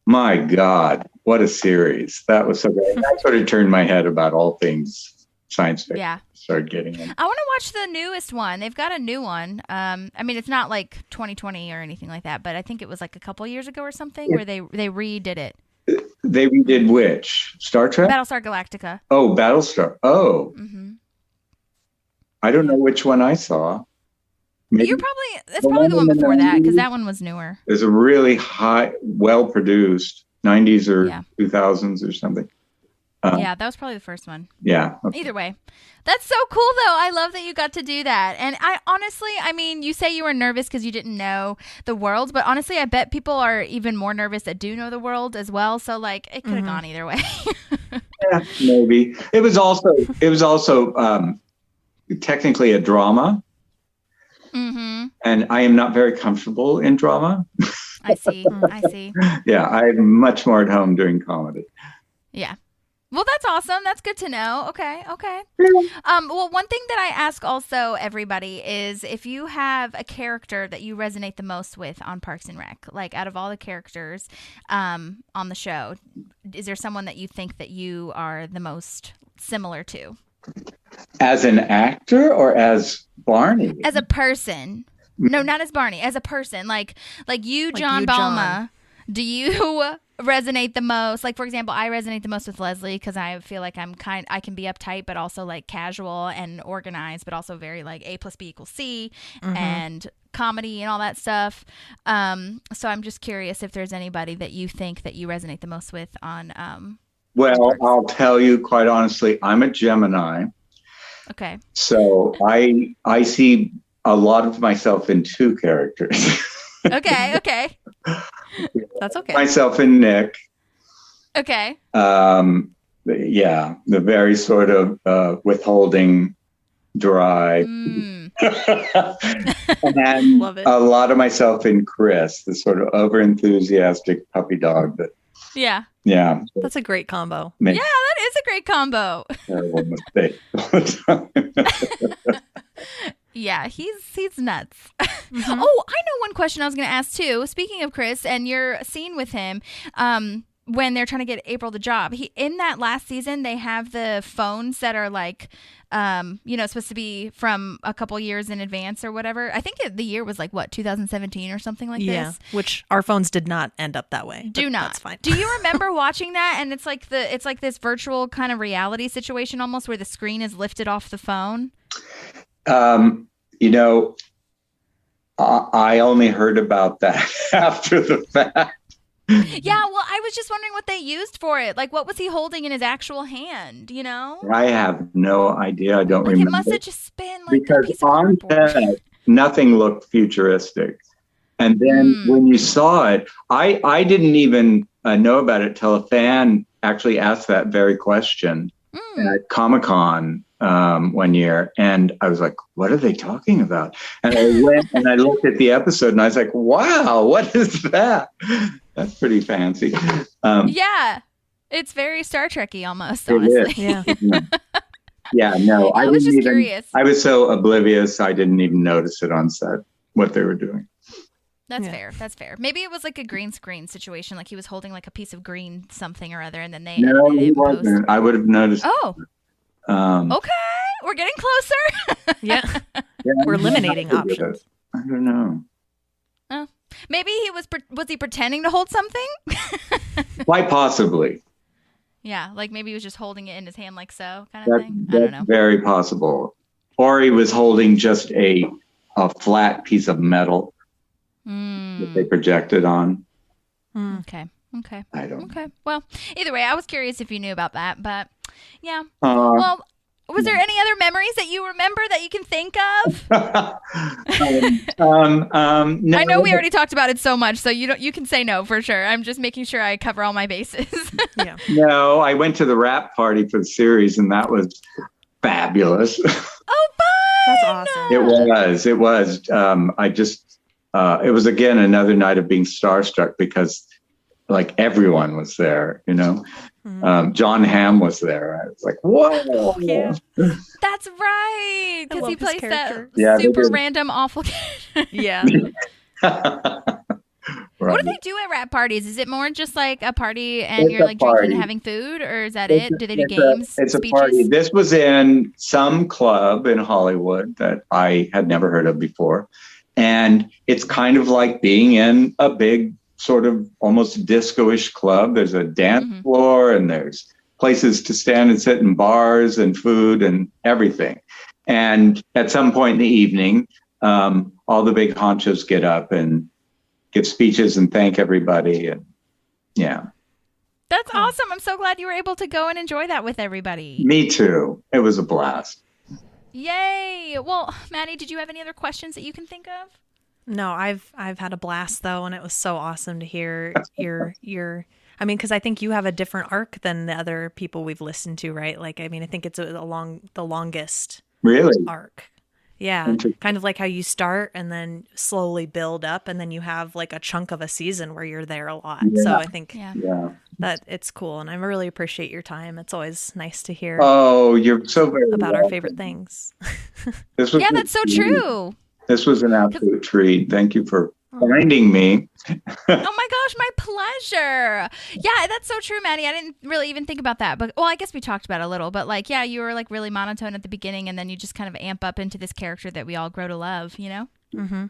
My God, what a series. That was so great. That sort of turned my head about all things science fiction. Yeah. Started getting in. I want to watch the newest one. They've got a new one. I mean, it's not like 2020 or anything like that, but I think it was like a couple years ago or something where they redid it. They redid which? Star Trek? Battlestar Galactica. Oh, Battlestar. Oh. I don't know which one I saw. Maybe It's probably the one before that, because that one was newer. There's a really high, well-produced 90s or 2000s or something. Yeah, that was probably the first one. Yeah. Either way. That's so cool, though. I love that you got to do that. And I honestly, I mean, you say you were nervous because you didn't know the world, but honestly, I bet people are even more nervous that do know the world as well. So, like, it could have gone either way. Yeah, maybe. It was also technically a drama. And I am not very comfortable in drama. I see. Yeah, I'm much more at home doing comedy. Yeah. Well, that's awesome. That's good to know. Okay. Well, one thing that I ask also everybody is if you have a character that you resonate the most with on Parks and Rec, like out of all the characters on the show, is there someone that you think that you are the most similar to? As an actor or as Barney? As a person. No, not as Barney. As a person. Like you, John Balma. Do you resonate the most? Like, for example, I resonate the most with Leslie because I feel like I can be uptight, but also like casual and organized, but also very like A plus B equals C and comedy and all that stuff. So I'm just curious if there's anybody that you think that you resonate the most with on. Well, I'll tell you quite honestly, I'm a Gemini. Okay. So I see a lot of myself in two characters. Okay. That's okay. Myself and Nick. Okay. Yeah, the very sort of withholding, dry. And Love it. a lot of myself in Chris, the sort of overenthusiastic puppy dog that. Yeah. Yeah. That's a great combo. Yeah, that is a great combo. Terrible mistake all the time. Yeah, he's nuts. Oh, I know one question I was going to ask too. Speaking of Chris and your scene with him, when they're trying to get April the job, in that last season they have the phones that are like, supposed to be from a couple years in advance or whatever. I think the year was like 2017 or something like this. Which our phones did not end up that way. That's fine. Do you remember watching that? And it's like this virtual kind of reality situation almost where the screen is lifted off the phone. I only heard about that after the fact. Yeah, well, I was just wondering what they used for it. Like, what was he holding in his actual hand, you know? I have no idea. I don't remember. It must have just been like because a piece of on cardboard. set, nothing looked futuristic. And then when you saw it, I didn't even know about it till a fan actually asked that very question at Comic-Con one year. And I was like, what are they talking about? And I went and I looked at the episode and I was like, wow, what is that? That's pretty fancy. Yeah. It's very Star Trek-y almost, honestly. Yeah. Yeah, no. I was just curious. I was so oblivious, I didn't even notice it on set, what they were doing. That's fair. That's fair. Maybe it was like a green screen situation, like he was holding like a piece of green something or other, and then they No, edited it he in post. wasn't. I would have noticed. Oh. Okay. We're getting closer. Yeah. Yeah, We're eliminating options. I don't know. Oh. Maybe was he pretending to hold something? Quite possibly. Yeah, like maybe he was just holding it in his hand like so kind of thing. I That's don't know. very possible. Or he was holding just a flat piece of metal that they projected on. Okay. I don't know. Okay. Well, either way, I was curious if you knew about that, but yeah. Uh, Well, Was there any other memories that you remember that you can think of? No, I know we already talked about it so much, so you can say no for sure. I'm just making sure I cover all my bases. Yeah. no, I went to the wrap party for the series, and that was fabulous. Oh, fun! That's awesome. It was. It was again another night of being starstruck because like everyone was there, John Hamm was there. I was like, whoa. Yeah. That's right, because he love his plays that character. Yeah, they super did. random, awful character. Yeah. What do Right. they do at wrap parties? Is it more just like a party and It's you're a like drinking party. and having food, or is that It's it? a- Do they do it's games, It's a speeches? party. This was in some club in Hollywood that I had never heard of before. And it's kind of like being in a big sort of almost disco-ish club. There's a dance floor and there's places to stand and sit in bars and food and everything. And at some point in the evening, all the big honchos get up and give speeches and thank everybody. And yeah, That's awesome. I'm so glad you were able to go and enjoy that with everybody. me too. It was a blast. Yay! Well, Maddie, did you have any other questions that you can think of? No, I've had a blast though, and it was so awesome to hear your. I mean, because I think you have a different arc than the other people we've listened to, right? Like, I mean, I think it's the longest Really? arc. Yeah, Interesting. kind of like how you start and then slowly build up, and then you have like a chunk of a season where you're there a lot. Yeah. So I think Yeah. Yeah. that it's cool, and I really appreciate your time. It's always nice to hear Oh, you're so very about our welcome. favorite things. This was Yeah, a that's so treat. true. This was an absolute treat. Thank you for finding me. Oh my gosh, my pleasure. Yeah, that's so true, Maddie. I didn't really even think about that. But well, I guess we talked about it a little, but like, yeah, you were like really monotone at the beginning and then you just kind of amp up into this character that we all grow to love, Mm-hmm.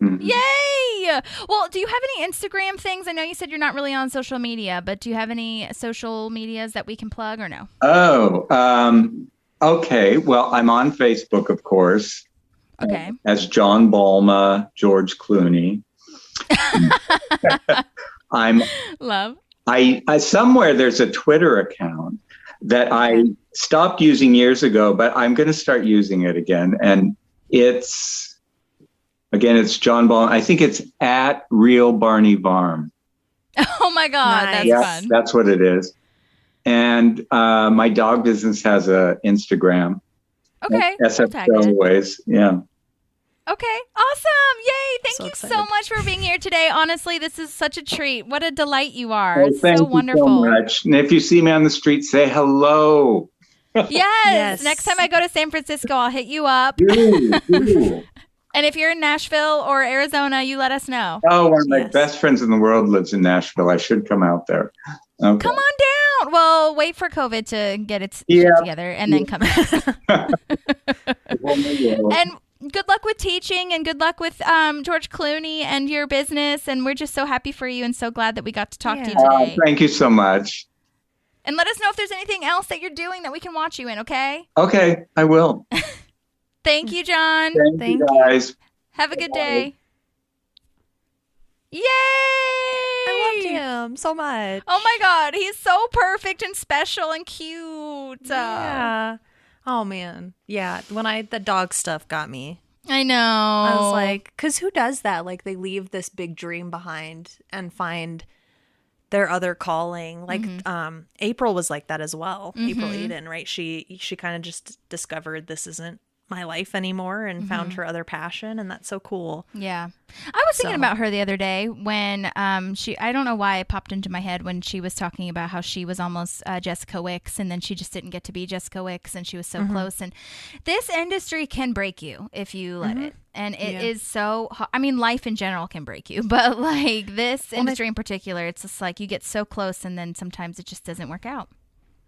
Mhm. Yay! Well, do you have any Instagram things? I know you said you're not really on social media, but do you have any social medias that we can plug or no? Okay. Well, I'm on Facebook, of course, Okay. as John Balma, George Cluny. Love. I somewhere there's a Twitter account that I stopped using years ago, but I'm going to start using it again. And it's John Balma. I think it's at Real Barney Varm. Oh my God, Nice. that's Yes, fun. that's what it is. And my dog business has a Instagram. Okay. We'll SF tag that. Stowaways. Yeah. Okay. Awesome. Yay. Thank So you excited. so much for being here today. Honestly, this is such a treat. What a delight you are. Well, It's thank so you wonderful. so much. And if you see me on the street, say hello. Yes. Yes. Next time I go to San Francisco, I'll hit you up. Do. And if you're in Nashville or Arizona, you let us know. Oh, one of my Yes. best friends in the world lives in Nashville. I should come out there. Okay. Come on down. Well, wait for COVID to get its Yeah. shit together and then come back. Well, And good luck with teaching and good luck with George Cluny and your business. And we're just so happy for you and so glad that we got to talk to you Yeah. today. thank you so much. And let us know if there's anything else that you're doing that we can watch you in, okay? Okay, I will. Thank you, John. Thank you, guys. Have a good Bye. day. Yay! I loved him so much. Oh my God, he's so perfect and special and cute. Yeah. Oh man. Yeah. When the dog stuff got me. I know. I was like, because who does that? Like they leave this big dream behind and find their other calling. Like April was like that as well. April Eden, right? She kind of just discovered this isn't my life anymore and found her other passion, and that's so cool. Yeah. I was thinking So- about her the other day when I don't know why it popped into my head when she was talking about how she was almost Jessica Wicks and then she just didn't get to be Jessica Wicks and she was so close. And this industry can break you if you let it. And it is so, I mean, life in general can break you, but like this industry in particular, it's just like you get so close and then sometimes it just doesn't work out.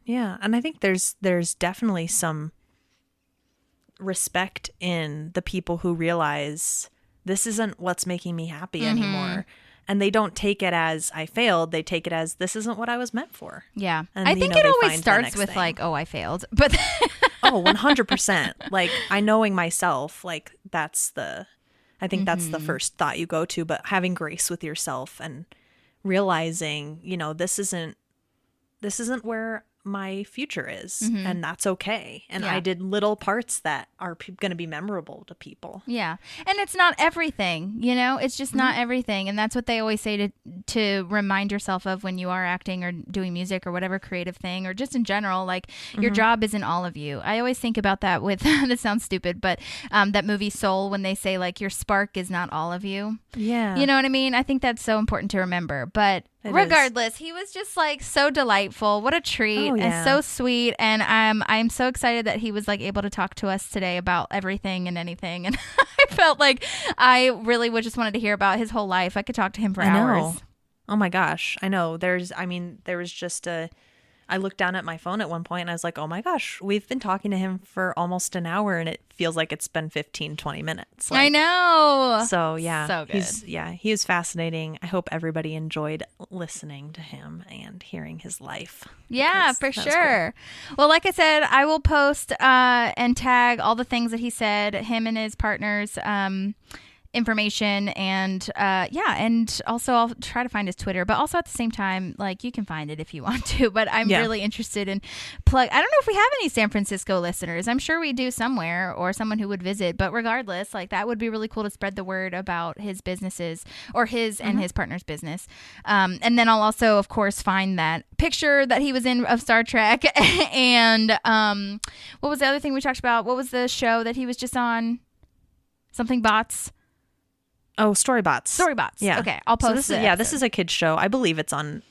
Yeah, and I think there's definitely some respect in the people who realize this isn't what's making me happy anymore. And they don't take it as I failed. They take it as this isn't what I was meant for. Yeah. And, I you think know, it they always find the starts next with thing. like, oh, I failed. But Oh, 100%. Like I knowing myself, like I think that's the first thought you go to, but having grace with yourself and realizing, this isn't where my future is, and that's okay. And I did little parts that are going to be memorable to people. Yeah. And it's not everything, it's just not everything. And that's what they always say to remind yourself of when you are acting or doing music or whatever creative thing, or just in general, like your job isn't all of you. I always think about that with, this sounds stupid, but that movie Soul, when they say like your spark is not all of you. Yeah. You know what I mean? I think that's so important to remember. But regardless, he was just like so delightful. What a treat. And so sweet. And I'm so excited that he was like able to talk to us today about everything and anything. And I felt like I really would just wanted to hear about his whole life. I could talk to him for hours. Oh my gosh. I know. There was just I looked down at my phone at one point and I was like, oh my gosh, we've been talking to him for almost an hour and it feels like it's been 15, 20 minutes. Like, I know. So yeah, so good. He was fascinating. I hope everybody enjoyed listening to him and hearing his life. Yeah, for sure. Cool. Well, like I said, I will post and tag all the things that he said, him and his partners, information, and and also I'll try to find his Twitter, but also at the same time, like, you can find it if you want to, but I'm really interested in I don't know if we have any San Francisco listeners. I'm sure we do somewhere, or someone who would visit, but regardless, like, that would be really cool to spread the word about his businesses, or his and his partner's business. And then I'll also, of course, find that picture that he was in of Star Trek. And what was the other thing we talked about? What was the show that he was just on? Something Bots. Oh, Storybots. Yeah. Okay, I'll post this is a kid's show. I believe it's on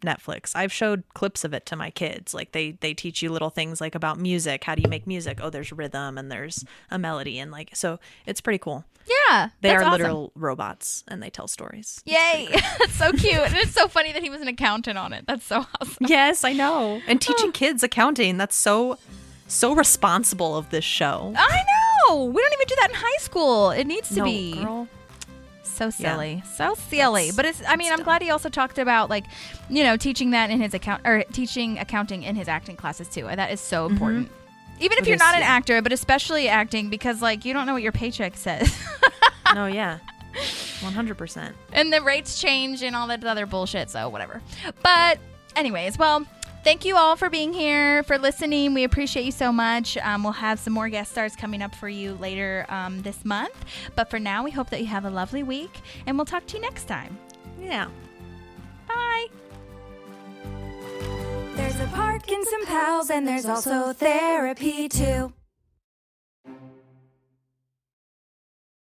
Netflix. I've showed clips of it to my kids. Like, they teach you little things like about music. How do you make music? Oh, there's rhythm and there's a melody, and like, so it's pretty cool. Yeah, they are awesome. Literal robots, and they tell stories. Yay! That's so cute, and it's so funny that he was an accountant on it. That's so awesome. Yes, I know. And teaching kids accounting. That's so responsible of this show. I know. We don't even do that in high school. It needs to be. Girl. So silly. But I'm glad he also talked about, like, teaching that in his teaching accounting in his acting classes too. That is so important. Even if you're not an actor, but especially acting, because, like, you don't know what your paycheck says. No, yeah. 100%. And the rates change and all that other bullshit, so whatever. But anyways, well, thank you all for being here, for listening. We appreciate you so much. We'll have some more guest stars coming up for you later this month. But for now, we hope that you have a lovely week, and we'll talk to you next time. Yeah. Bye. There's a park and some pals, and there's also therapy too.